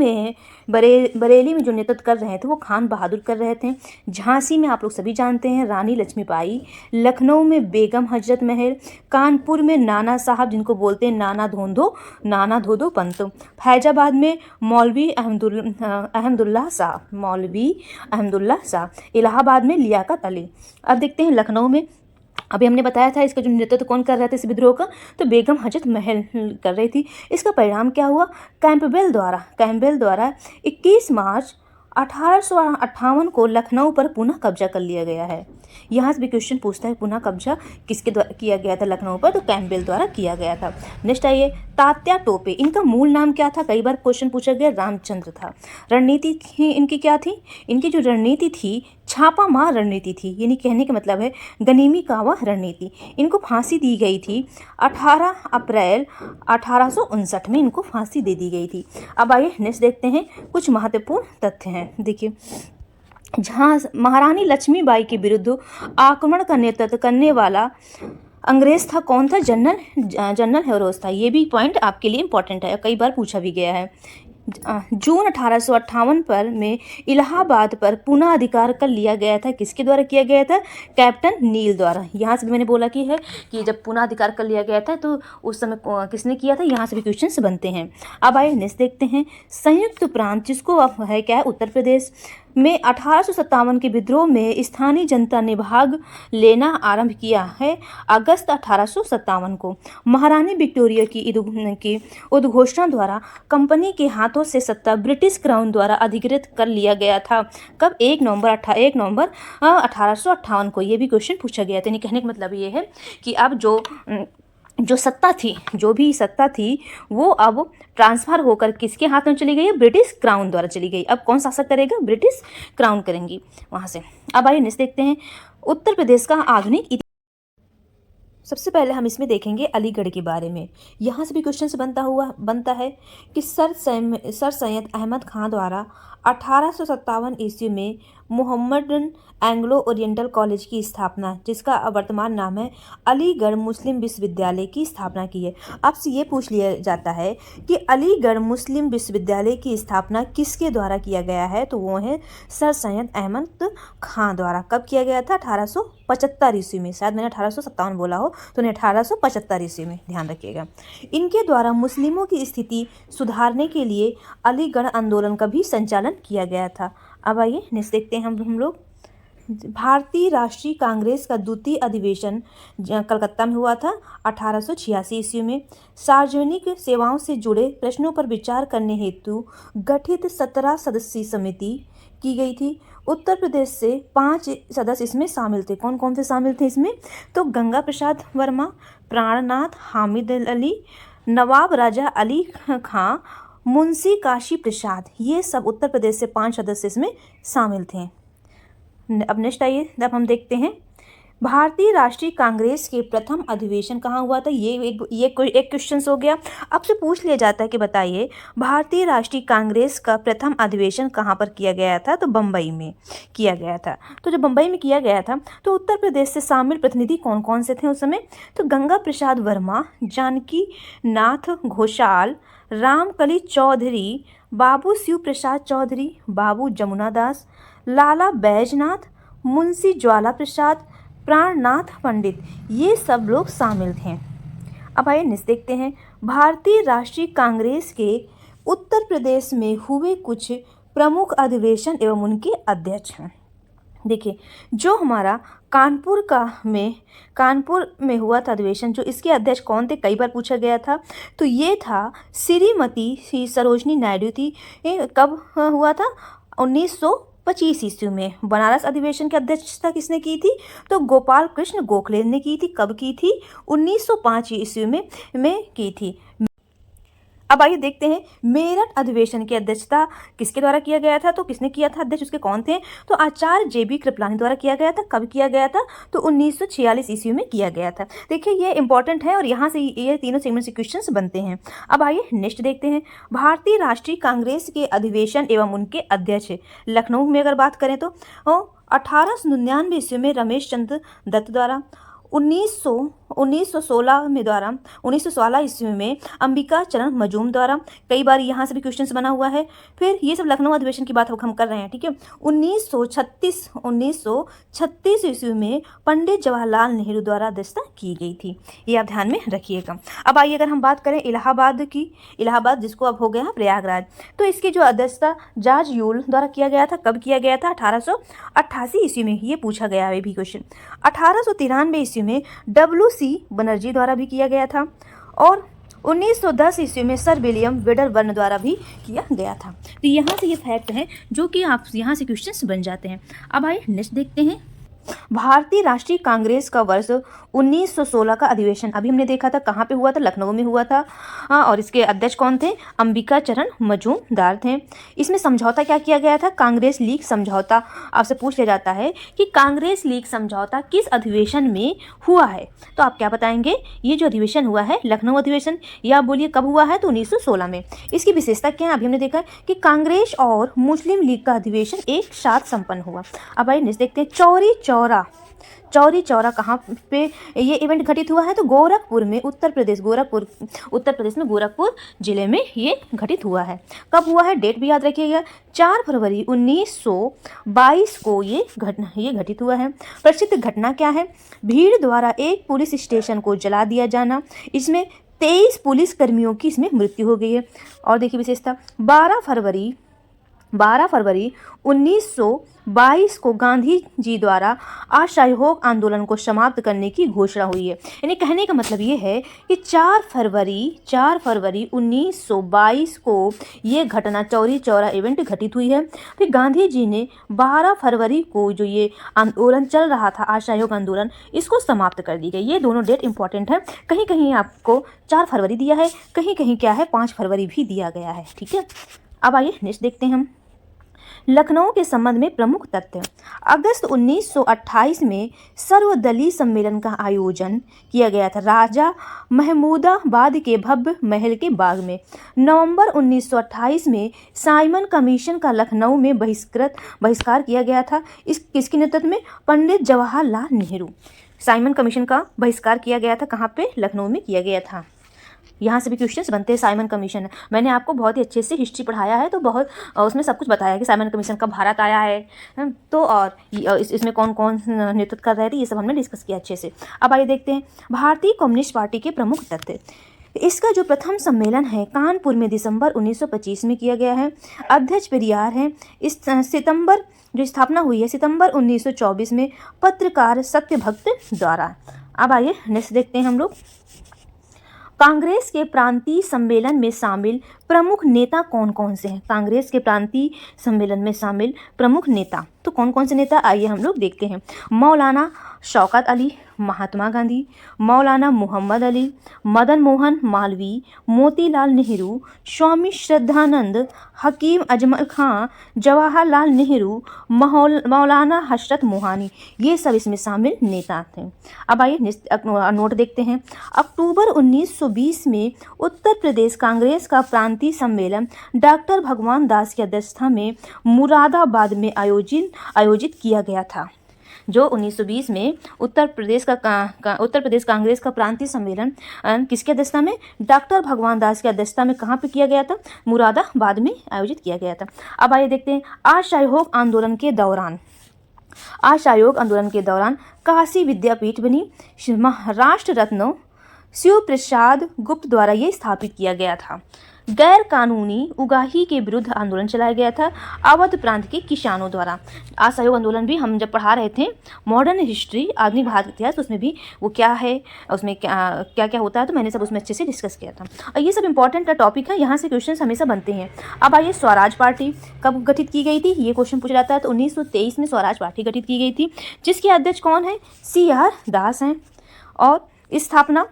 में जो नेतृत्व कर रहे थे वो खान बहादुर कर रहे थे। झांसी में आप लोग सभी जानते हैं रानी लक्ष्मीबाई, लखनऊ में बेगम हजरत महल, कानपुर में नाना साहब जिनको बोलते हैं नाना धोदो पंत, फैजाबाद में मौलवी अहमदुल्ला शाह, इलाहाबाद में लियाकत अली। अब देखते हैं लखनऊ में, अभी हमने बताया था इसका जो नेतृत्व कौन कर रहा था इस विद्रोह का, तो बेगम हजरत महल कर रही थी। इसका परिणाम क्या हुआ? कैंपबेल द्वारा 21 मार्च 1858 को लखनऊ पर पुनः कब्जा कर लिया गया है। यहाँ से भी क्वेश्चन पूछता है पुनः कब्जा किसके द्वारा किया गया था लखनऊ पर, तो कैंपबेल द्वारा किया गया था। नेक्स्ट आइए, तात्या टोपे, इनका मूल नाम क्या था? कई बार क्वेश्चन पूछा गया, रामचंद्र था। रणनीति इनकी क्या थी? इनकी जो रणनीति थी छापा मार रणनीति थी, यानी कहने का मतलब है गनीमी कावा रणनीति। इनको फांसी दी गई थी 18 अप्रैल 1859 में, इनको फांसी दे दी गई थी। अब आइए नेक्स्ट देखते हैं, कुछ महत्वपूर्ण तथ्य हैं। देखिए, जहाँ महारानी लक्ष्मीबाई के विरुद्ध आक्रमण का नेतृत्व करने वाला अंग्रेज था, कौन था? जनरल हेरोज था। ये भी पॉइंट आपके लिए इंपॉर्टेंट है, कई बार पूछा भी गया है। जून 1858 पर में इलाहाबाद पर पुनः अधिकार कर लिया गया था। किसके द्वारा किया गया था? कैप्टन नील द्वारा। यहाँ से भी मैंने बोला कि जब पुनः अधिकार कर लिया गया था तो उस समय किसने किया था? यहाँ से भी क्वेश्चंस बनते हैं। अब आइए नेक्स्ट देखते हैं, संयुक्त प्रांत जिसको अब है क्या है उत्तर प्रदेश में 1857 के विद्रोह में स्थानीय जनता ने भाग लेना आरंभ किया है। अगस्त 1857 को महारानी विक्टोरिया की उद्घोषणा द्वारा कंपनी के हाथों से सत्ता ब्रिटिश क्राउन द्वारा अधिकृत कर लिया गया था। कब? 1 नवंबर 1858 को। ये भी क्वेश्चन पूछा गया था। यानी कहने का मतलब ये है कि अब जो सत्ता थी वो अब ट्रांसफ़र होकर किसके हाथ में चली गई है? ब्रिटिश क्राउन द्वारा चली गई। अब कौन शासक करेगा? ब्रिटिश क्राउन करेंगी वहाँ से। अब आइए नेक्स्ट देखते हैं, उत्तर प्रदेश का आधुनिक इतिहास। सबसे पहले हम इसमें देखेंगे अलीगढ़ के बारे में। यहाँ से भी क्वेश्चन बनता है कि सर सैयद अहमद खान द्वारा 1857 ईस्वी में मोहम्मदन एंग्लो ओरिएंटल कॉलेज की स्थापना, जिसका वर्तमान नाम है अलीगढ़ मुस्लिम विश्वविद्यालय, की स्थापना की है। आपसे ये पूछ लिया जाता है कि अलीगढ़ मुस्लिम विश्वविद्यालय की स्थापना किसके द्वारा किया गया है, तो वो है सर सैयद अहमद खान द्वारा। कब किया गया था? 1875 ईस्वी में। शायद मैंने 1857 बोला हो तो 1875 ईस्वी में, ध्यान रखिएगा। इनके द्वारा मुस्लिमों की स्थिति सुधारने के लिए अलीगढ़ आंदोलन का भी संचालन किया गया था। अब आइए नेक्स्ट देखते हैं हम लोग, भारतीय राष्ट्रीय कांग्रेस का द्वितीय अधिवेशन कलकत्ता में हुआ था 1886 ईस्वी में। सार्वजनिक सेवाओं से जुड़े प्रश्नों पर विचार करने हेतु गठित 17 सदस्यीय समिति की गई थी। उत्तर प्रदेश से 5 सदस्य इसमें शामिल थे। कौन कौन से शामिल थे इसमें? तो गंगा प्रसाद वर्मा, प्राणनाथ हामिद अली, नवाब राजा अली खां, मुंशी काशी प्रसाद, ये सब उत्तर प्रदेश से 5 सदस्य इसमें शामिल थे। अब नेक्स्ट आइए, अब हम देखते हैं भारतीय राष्ट्रीय कांग्रेस के प्रथम अधिवेशन कहाँ हुआ था। ये एक क्वेश्चन हो गया। अब से पूछ लिया जाता है कि बताइए भारतीय राष्ट्रीय कांग्रेस का प्रथम अधिवेशन कहाँ पर किया गया था, तो बम्बई में किया गया था। तो जब बम्बई में किया गया था तो उत्तर प्रदेश से शामिल प्रतिनिधि कौन कौन से थे उस समय? तो गंगा प्रसाद वर्मा, जानकी नाथ घोषाल, रामकली चौधरी, बाबू शिव प्रसाद चौधरी, बाबू जमुना दास, लाला बैजनाथ, मुंशी ज्वाला प्रसाद, प्राणनाथ पंडित, ये सब लोग शामिल थे। अब आइए नेक्स्ट देखते हैं, भारतीय राष्ट्रीय कांग्रेस के उत्तर प्रदेश में हुए कुछ प्रमुख अधिवेशन एवं उनके अध्यक्ष हैं। देखिए, जो हमारा कानपुर में हुआ था अधिवेशन, जो इसके अध्यक्ष कौन थे, कई बार पूछा गया था। तो ये था श्रीमती सरोजनी नायडू थी। ये कब हुआ था? 1925 ईस्वी में। बनारस अधिवेशन की अध्यक्षता किसने की थी? तो गोपाल कृष्ण गोखले ने की थी। कब की थी? 1905 ईस्वी में की थी। अब आइए देखते हैं मेरठ अधिवेशन की अध्यक्षता किसके द्वारा किया गया था। तो किसने किया था अध्यक्ष, उसके कौन थे? तो आचार्य JB कृपलानी द्वारा किया गया था। कब किया गया था? तो 1946 ईस्वी में किया गया था। देखिए, ये इंपॉर्टेंट है और यहाँ से ये तीनों सेगमेंट से क्वेश्चंस बनते हैं। अब आइए नेक्स्ट देखते हैं भारतीय राष्ट्रीय कांग्रेस के अधिवेशन एवं उनके अध्यक्ष। लखनऊ में अगर बात करें तो 1899 ईस्वी में रमेश चंद्र दत्त द्वारा, 1916 ईस्वी में अंबिका चरण मजूम द्वारा। कई बार यहाँ से भी क्वेश्चंस बना हुआ है। फिर ये सब लखनऊ अधिवेशन की बात हम कर रहे हैं, ठीक है। 1936 ईस्वी में पंडित जवाहरलाल नेहरू द्वारा अध्यक्षता की गई थी। ये आप ध्यान में रखिएगा। अब आइए अगर हम बात करें इलाहाबाद की, इलाहाबाद जिसको अब हो गया है प्रयागराज, तो इसकी जो अध्यक्षता जॉर्ज यूल द्वारा किया गया था। कब किया गया था? 1888 ईस्वी में। ये पूछा गया है भी क्वेश्चन। 1893 ईस्वी में WC बनर्जी द्वारा भी किया गया था और 1910 ईस्वी में सर विलियम वेडरबर्न द्वारा भी किया गया था। तो यहाँ से ये फैक्ट है जो कि आप यहाँ से क्वेश्चंस बन जाते हैं। अब आइए नेक्स्ट देखते हैं भारतीय राष्ट्रीय कांग्रेस का वर्ष 1916 का अधिवेशन। अभी हमने देखा था कहाँ पे हुआ था, लखनऊ में हुआ था। और इसके अध्यक्ष कौन थे? अंबिका चरण मजूमदार थे। इसमें समझौता क्या किया गया था? कांग्रेस लीग समझौता। आपसे पूछ लिया जाता है कि कांग्रेस लीग समझौता किस अधिवेशन में हुआ है, तो आप क्या बताएंगे? ये जो अधिवेशन हुआ है लखनऊ अधिवेशन, या बोलिए कब हुआ है? तो 1916 में। इसकी विशेषता क्या है? अभी हमने देखा कि कांग्रेस और मुस्लिम लीग का अधिवेशन एक साथ संपन्न हुआ। अब आइए नेक्स्ट देखते हैं चौरी चौरा कहाँ पे ये इवेंट घटित हुआ है? तो गोरखपुर में, उत्तर प्रदेश में गोरखपुर जिले में ये घटित हुआ है। कब हुआ है? डेट भी याद रखिएगा, 4 फरवरी 1922 को ये घटित हुआ है। प्रसिद्ध घटना क्या है? भीड़ द्वारा एक पुलिस स्टेशन को जला दिया जाना। इसमें 23 पुलिस कर्मियों की इसमें मृत्यु हो गई है। और देखिए विशेषता, 12 फरवरी 1922 को गांधी जी द्वारा असहयोग आंदोलन को समाप्त करने की घोषणा हुई है। यानी कहने का मतलब ये है कि 4 फरवरी 1922 को ये घटना चौरी चौरा इवेंट घटित हुई है। फिर गांधी जी ने 12 फरवरी को जो ये आंदोलन चल रहा था, असहयोग आंदोलन, इसको समाप्त कर दी गई। ये दोनों डेट इंपॉर्टेंट है। कहीं कहीं आपको 4 फरवरी दिया है, कहीं कहीं क्या है 5 फरवरी भी दिया गया है, ठीक है। अब आइए नेक्स्ट देखते हैं हम लखनऊ के संबंध में प्रमुख तथ्य। अगस्त 1928 में सर्वदलीय सम्मेलन का आयोजन किया गया था राजा महमूदाबाद के भव्य महल के बाग में। नवंबर 1928 में साइमन कमीशन का लखनऊ में बहिष्कार किया गया था। इस किसके नेतृत्व में? पंडित जवाहरलाल नेहरू। साइमन कमीशन का बहिष्कार किया गया था, कहाँ पे? लखनऊ में किया गया था। यहाँ से भी क्वेश्चंस बनते हैं। साइमन कमीशन, मैंने आपको बहुत ही अच्छे से हिस्ट्री पढ़ाया है, तो बहुत उसमें सब कुछ बताया कि साइमन कमीशन कब भारत आया है, तो और इसमें कौन कौन नेतृत्व कर रहे थे, ये सब हमने डिस्कस किया अच्छे से। अब आइए देखते हैं भारतीय कम्युनिस्ट पार्टी के प्रमुख तथ्य। इसका जो प्रथम सम्मेलन है कानपुर में दिसंबर 1925 में किया गया है। अध्यक्ष पेरियार हैं। इस सितंबर जो स्थापना हुई है सितंबर 1924 में पत्रकार सत्यभक्त द्वारा। अब आइए नेक्स्ट देखते हैं हम लोग कांग्रेस के प्रांतीय सम्मेलन में शामिल प्रमुख नेता कौन कौन से हैं। कांग्रेस के प्रांतीय सम्मेलन में शामिल प्रमुख नेता तो कौन कौन से नेता, आइए हम लोग देखते हैं। मौलाना शौकत अली, महात्मा गांधी, मौलाना मोहम्मद अली, मदन मोहन मालवीय, मोतीलाल नेहरू, स्वामी श्रद्धानंद, हकीम अजमल खां, जवाहरलाल नेहरू, मौलाना हजरत मोहानी, ये सब इसमें शामिल नेता थे। अब आइए नोट देखते हैं। अक्टूबर 1920 में उत्तर प्रदेश कांग्रेस का प्रांतीय सम्मेलन डॉक्टर भगवान दास की अध्यक्षता में मुरादाबाद में आयोजित किया गया था। जो 1920 में उत्तर प्रदेश कांग्रेस का प्रांतीय सम्मेलन किसकी अध्यक्षता में? डॉक्टर भगवान दास की अध्यक्षता में कहाँ पे किया गया था? मुरादाबाद में आयोजित किया गया था। अब आइए देखते हैं असहयोग आंदोलन के दौरान काशी विद्यापीठ बनी। राष्ट्र रत्न शिव प्रसाद गुप्त द्वारा ये स्थापित किया गया था। गैर कानूनी उगाही के विरुद्ध आंदोलन चलाया गया था अवध प्रांत के किसानों द्वारा। असहयोग आंदोलन भी हम जब पढ़ा रहे थे मॉडर्न हिस्ट्री आधुनिक भारत इतिहास, उसमें भी वो क्या है, उसमें क्या क्या क्या होता है, तो मैंने सब उसमें अच्छे से डिस्कस किया था। और ये सब इंपॉर्टेंट टॉपिक है, यहाँ से क्वेश्चन हमेशा बनते हैं। अब आइए, स्वराज पार्टी कब गठित की गई थी, ये क्वेश्चन पूछा जाता है। तो 1923 में स्वराज पार्टी गठित की गई थी, जिसके अध्यक्ष कौन है, CR दास हैं। और स्थापना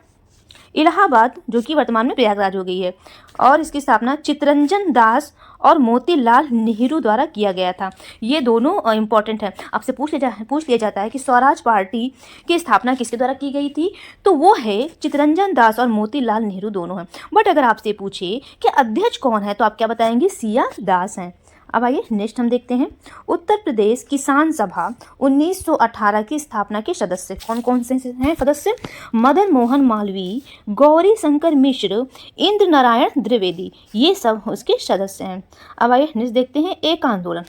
इलाहाबाद, जो कि वर्तमान में प्रयागराज हो गई है, और इसकी स्थापना चित्तरंजन दास और मोतीलाल नेहरू द्वारा किया गया था। ये दोनों इंपॉर्टेंट है। आपसे पूछ लिया जाता है कि स्वराज पार्टी की स्थापना किसके द्वारा की गई थी, तो वो है चित्तरंजन दास और मोतीलाल नेहरू दोनों हैं। बट अगर आपसे पूछे कि अध्यक्ष कौन है, तो आप क्या बताएंगे, CR दास हैं। अब आइए नेक्स्ट हम देखते हैं, उत्तर प्रदेश किसान सभा 1918 की स्थापना के सदस्य कौन कौन से हैं सदस्य, मदन मोहन मालवीय, गौरी शंकर मिश्र, इंद्र नारायण द्विवेदी, ये सब उसके सदस्य हैं। अब आइए नेक्स्ट देखते हैं, एक आंदोलन।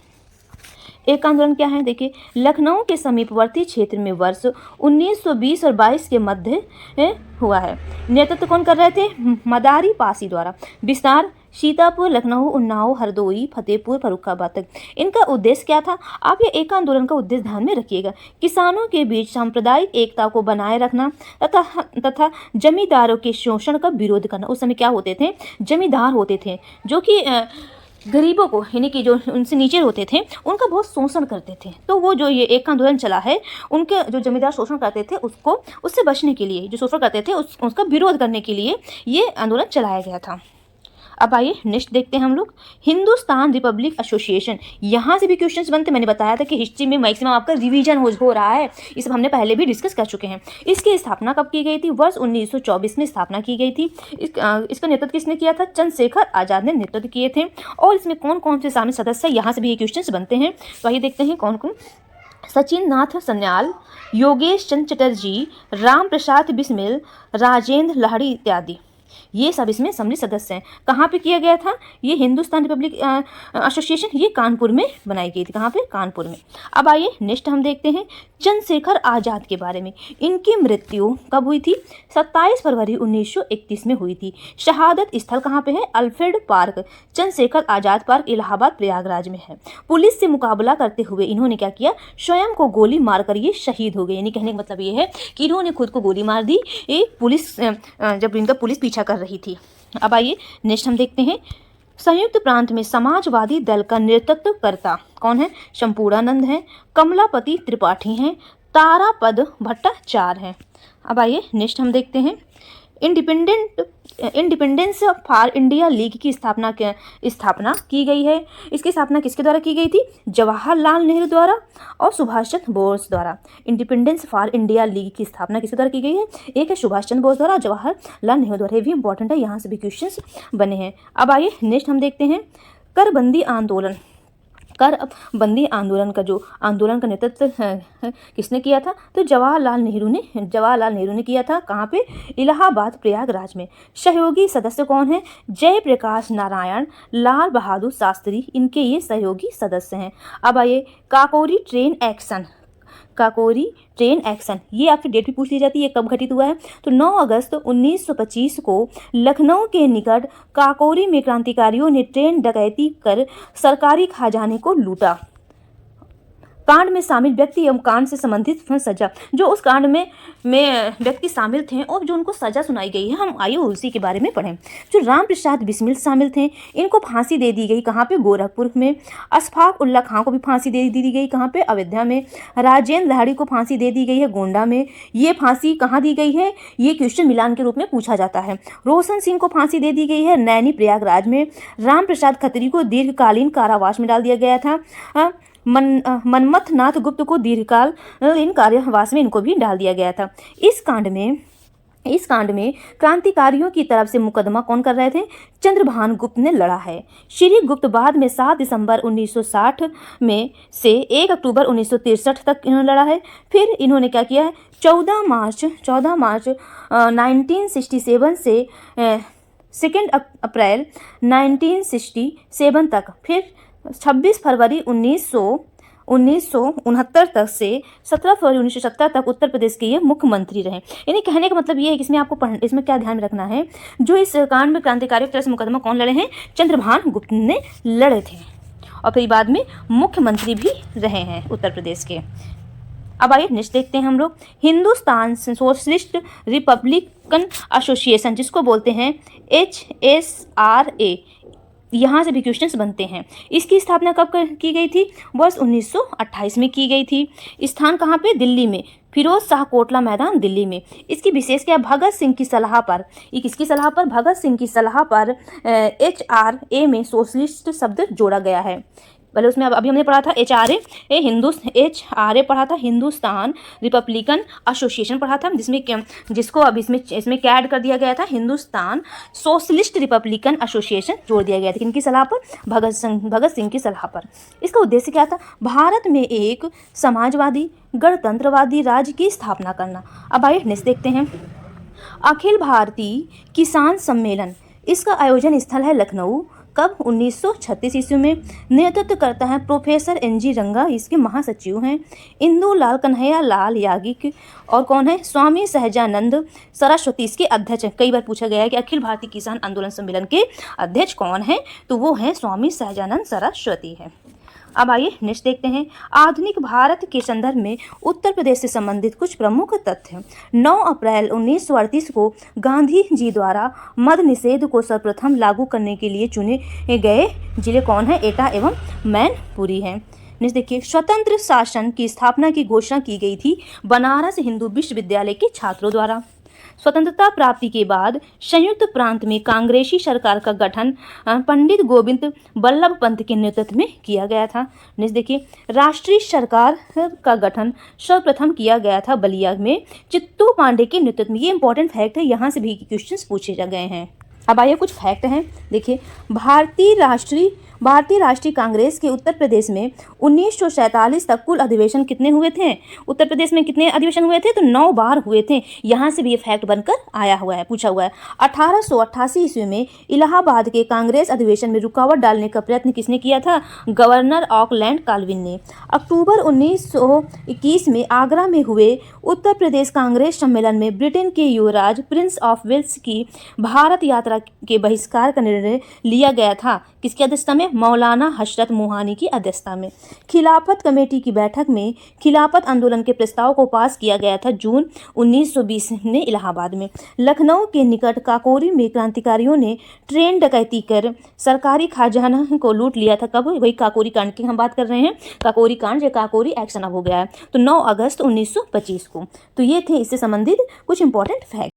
एक आंदोलन क्या है, देखिए, लखनऊ के समीपवर्ती क्षेत्र में वर्ष 1920 और 22 के मध्य हुआ है। नेतृत्व कौन कर रहे थे, मदारी पासी द्वारा। विस्तार सीतापुर, लखनऊ, उन्नाव, हरदोई, फतेहपुर, फर्रुखाबाद तक। इनका उद्देश्य क्या था, आप ये एक आंदोलन का उद्देश्य ध्यान में रखिएगा, किसानों के बीच सांप्रदायिक एकता को बनाए रखना तथा जमींदारों के शोषण का विरोध करना। उस समय क्या होते थे, जमींदार होते थे जो कि गरीबों को, यानी कि जो उनसे नीचे होते थे, उनका बहुत शोषण करते थे। तो वो जो ये एक आंदोलन चला है, उनके जो जमींदार शोषण करते थे उसको, उससे बचने के लिए, जो शोषण करते थे उसका विरोध करने के लिए ये आंदोलन चलाया गया था। अब आइए नेक्स्ट देखते हैं हम लोग, हिंदुस्तान रिपब्लिक एसोसिएशन। यहाँ से भी क्वेश्चंस बनते, मैंने बताया था कि हिस्ट्री में मैक्सिमम आपका रिवीजन हो रहा है, ये सब हमने पहले भी डिस्कस कर चुके हैं। इसकी स्थापना कब की गई थी, वर्ष 1924 में स्थापना की गई थी। इसका नेतृत्व किसने किया था, चंद्रशेखर आजाद ने नेतृत्व किए थे। और इसमें कौन कौन से शामिल सदस्य, यहाँ से भी ये क्वेश्चन बनते हैं। तो आइए देखते हैं कौन कौन, सचिन नाथ सन्याल, योगेश चंद्र चटर्जी, राम प्रसाद बिस्मिल, राजेंद्र लाहिड़ी इत्यादि, ये सब इसमें सम्मिलित सदस्य हैं। कहाँ पे किया गया था, ये हिंदुस्तान रिपब्लिक एसोसिएशन, ये कानपुर में बनाई गई थी। कहाँ पे, कानपुर में। अब आइए नेक्स्ट हम देखते हैं चंद्रशेखर आज़ाद के बारे में। इनकी मृत्यु कब हुई थी, 27 फरवरी 1931 में हुई थी। शहादत स्थल कहाँ पे है, Alfred park, Chandrashekhar Azad park, Allahabad Prayagraj में है। पुलिस से मुकाबला करते हुए इन्होंने क्या किया, स्वयं को गोली मारकर ये शहीद हो गए। यानी कहने का मतलब ये है कि इन्होंने खुद को गोली मार दी, एक पुलिस जब इनका पुलिस पीछा कर रही थी। अब आइए नेक्स्ट हम देखते हैं, संयुक्त प्रांत में समाजवादी दल का नेतृत्व करता कौन है, शंपूरानंद हैं, कमलापति त्रिपाठी हैं, तारापद भट्टाचार्य हैं। अब आइए नेक्स्ट हम देखते हैं, इंडिपेंडेंस फॉर इंडिया लीग की स्थापना की गई है। इसकी स्थापना किसके द्वारा की गई थी, जवाहरलाल नेहरू द्वारा और सुभाष चंद्र बोस द्वारा। इंडिपेंडेंस फॉर इंडिया लीग की स्थापना किसके द्वारा की गई है, एक है सुभाष चंद्र बोस द्वारा और जवाहरलाल नेहरू द्वारा। ये भी इंपॉर्टेंट है, यहाँ से भी क्वेश्चंस बने हैं। अब आइए नेक्स्ट हम देखते हैं, करबंदी आंदोलन। करबंदी आंदोलन का जो आंदोलन का नेतृत्व किसने किया था, तो जवाहरलाल नेहरू ने किया था। कहाँ पे, इलाहाबाद प्रयागराज में। सहयोगी सदस्य कौन है, जयप्रकाश नारायण, लाल बहादुर शास्त्री, इनके ये सहयोगी सदस्य हैं। अब आइए, काकोरी ट्रेन एक्शन, ये आपकी डेट भी पूछ ली जाती है, ये कब घटित हुआ है, तो 9 अगस्त 1925 को लखनऊ के निकट काकोरी में क्रांतिकारियों ने ट्रेन डकैती कर सरकारी खजाने को लूटा। कांड में शामिल व्यक्ति एवं कांड से संबंधित सजा, जो उस कांड में व्यक्ति शामिल थे और जो उनको सजा सुनाई गई है, हम आइए उसी के बारे में पढ़ें। जो राम प्रसाद बिस्मिल शामिल थे, इनको फांसी दे दी गई। कहाँ पे, गोरखपुर में। अशफाक उल्ला खां को भी फांसी दे दी गई। कहाँ पे, अयोध्या में। राजेंद्र लाहिड़ी को फांसी दे दी गई है, गोंडा में। ये फांसी कहाँ दी गई है, ये क्वेश्चन मिलान के रूप में पूछा जाता है। रोशन सिंह को फांसी दे दी गई है, नैनी प्रयागराज में। राम प्रसाद खत्री को दीर्घकालीन कारावास में डाल दिया गया था। मनमथ नाथ गुप्त को दीर्घकालीन कारावास में इनको भी डाल दिया गया था। इस कांड में क्रांतिकारियों की तरफ से मुकदमा कौन कर रहे थे, चंद्रभान गुप्त ने लड़ा है। श्री गुप्त बाद में 7 दिसंबर 1960 में से 1 अक्टूबर 1963 तक इन्होंने लड़ा है। फिर इन्होंने क्या किया है, 14 मार्च 1967 से 2 अप्रैल 1967 तक, फिर 26 फरवरी 1969 तक से 17 फरवरी 1970 तक उत्तर प्रदेश के ये मुख्यमंत्री रहे। यानी कहने का मतलब ये है कि इसमें आपको इसमें क्या ध्यान में रखना है, जो इस कांड में क्रांतिकारी तरह से मुकदमा कौन लड़े हैं, चंद्रभान गुप्त ने लड़े थे और फिर बाद में मुख्यमंत्री भी रहे हैं उत्तर प्रदेश के। अब आइए नेक्स्ट देखते हैं हम लोग, हिंदुस्तान सोशलिस्ट रिपब्लिकन एसोसिएशन जिसको बोलते हैं HSRA, यहाँ से भी क्वेश्चंस बनते हैं। इसकी स्थापना कब की गई थी, वर्ष 1928 में की गई थी। स्थान कहाँ पे, दिल्ली में, फिरोज शाह कोटला मैदान दिल्ली में। इसकी विशेष क्या, भगत सिंह की सलाह पर, ये किसकी सलाह पर, भगत सिंह की सलाह पर HRA में सोशलिस्ट शब्द जोड़ा गया है। पहले उसमें अभी हमने पढ़ा था HRA पढ़ा था, हिंदुस्तान रिपब्लिकन एसोसिएशन पढ़ा था, जिसको अब इसमें क्या ऐड कर दिया गया था, हिंदुस्तान सोशलिस्ट रिपब्लिकन एसोसिएशन जोड़ दिया गया था। किनकी सलाह पर, भगत सिंह की सलाह पर। इसका उद्देश्य क्या था, भारत में एक समाजवादी गणतंत्रवादी राज्य की स्थापना करना। अब आइए नेक्स्ट देखते हैं, अखिल भारतीय किसान सम्मेलन, इसका आयोजन स्थल है लखनऊ। कब, 1936 ईस्वी में। नेतृत्व करता है प्रोफेसर NG रंगा, इसके महासचिव हैं। इंदु लाल कन्हैया लाल याज्ञिक, और कौन है, स्वामी सहजानंद सरस्वती इसके अध्यक्ष हैं। कई बार पूछा गया है कि अखिल भारतीय किसान आंदोलन सम्मेलन के अध्यक्ष कौन है, तो वो है स्वामी सहजानंद सरस्वती है। अब आइए नेक्स्ट देखते हैं, आधुनिक भारत के संदर्भ में उत्तर प्रदेश से संबंधित कुछ प्रमुख तथ्य। 9 अप्रैल 1938 को गांधी जी द्वारा मद्य निषेध को सर्वप्रथम लागू करने के लिए चुने गए जिले कौन है, एटा एवं मैनपुरी हैं। नेक्स्ट देखिए, स्वतंत्र शासन की स्थापना की घोषणा की गई थी बनारस हिंदू विश्वविद्यालय के छात्रों द्वारा। स्वतंत्रता प्राप्ति के बाद संयुक्त प्रांत में कांग्रेसी सरकार का गठन पंडित गोविंद बल्लभ पंत के नेतृत्व में किया गया था। नेक्स्ट देखिए, राष्ट्रीय सरकार का गठन सर्वप्रथम किया गया था बलिया में चित्तू पांडे के नेतृत्व में। ये इंपॉर्टेंट फैक्ट है, यहाँ से भी क्वेश्चंस पूछे जा गए हैं। अब आइए कुछ फैक्ट हैं, देखिए, भारतीय राष्ट्रीय कांग्रेस के उत्तर प्रदेश में 1947 तक कुल अधिवेशन कितने हुए थे, उत्तर प्रदेश में कितने अधिवेशन हुए थे, तो 9 बार हुए थे। यहाँ से भी ये फैक्ट बनकर आया हुआ है, पूछा हुआ है। 1888 ईस्वी में इलाहाबाद के कांग्रेस अधिवेशन में रुकावट डालने का प्रयत्न किसने किया था, गवर्नर ऑकलैंड काल्विन ने। अक्टूबर 1921 में आगरा में हुए उत्तर प्रदेश कांग्रेस सम्मेलन में ब्रिटेन के युवराज प्रिंस ऑफ वेल्स की भारत यात्रा के बहिष्कार का निर्णय लिया गया था, किसकी अध्यक्षता में, मौलाना हजरत मोहानी की अध्यक्षता में। खिलाफत कमेटी की बैठक में खिलाफत आंदोलन के प्रस्ताव को पास किया गया था जून 1920 में इलाहाबाद में। लखनऊ के निकट काकोरी में क्रांतिकारियों ने ट्रेन डकैती कर सरकारी खजाना को लूट लिया था। कब, वही काकोरी कांड की हम बात कर रहे हैं, काकोरी कांड या काकोरी एक्शन अब हो गया है, तो 9 अगस्त 1925 को। तो ये थे इससे संबंधित कुछ इंपॉर्टेंट फैक्ट।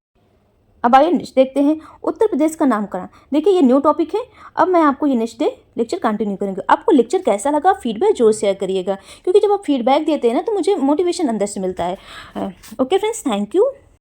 अब आइए नेक्स्ट देखते हैं, उत्तर प्रदेश का नामकरण। देखिए ये न्यू टॉपिक है, अब मैं आपको ये नेक्स्ट डे लेक्चर कंटिन्यू करेंगे। आपको लेक्चर कैसा लगा, फीडबैक जरूर शेयर करिएगा, क्योंकि जब आप फीडबैक देते हैं ना तो मुझे मोटिवेशन अंदर से मिलता है। Okay friends, thank you.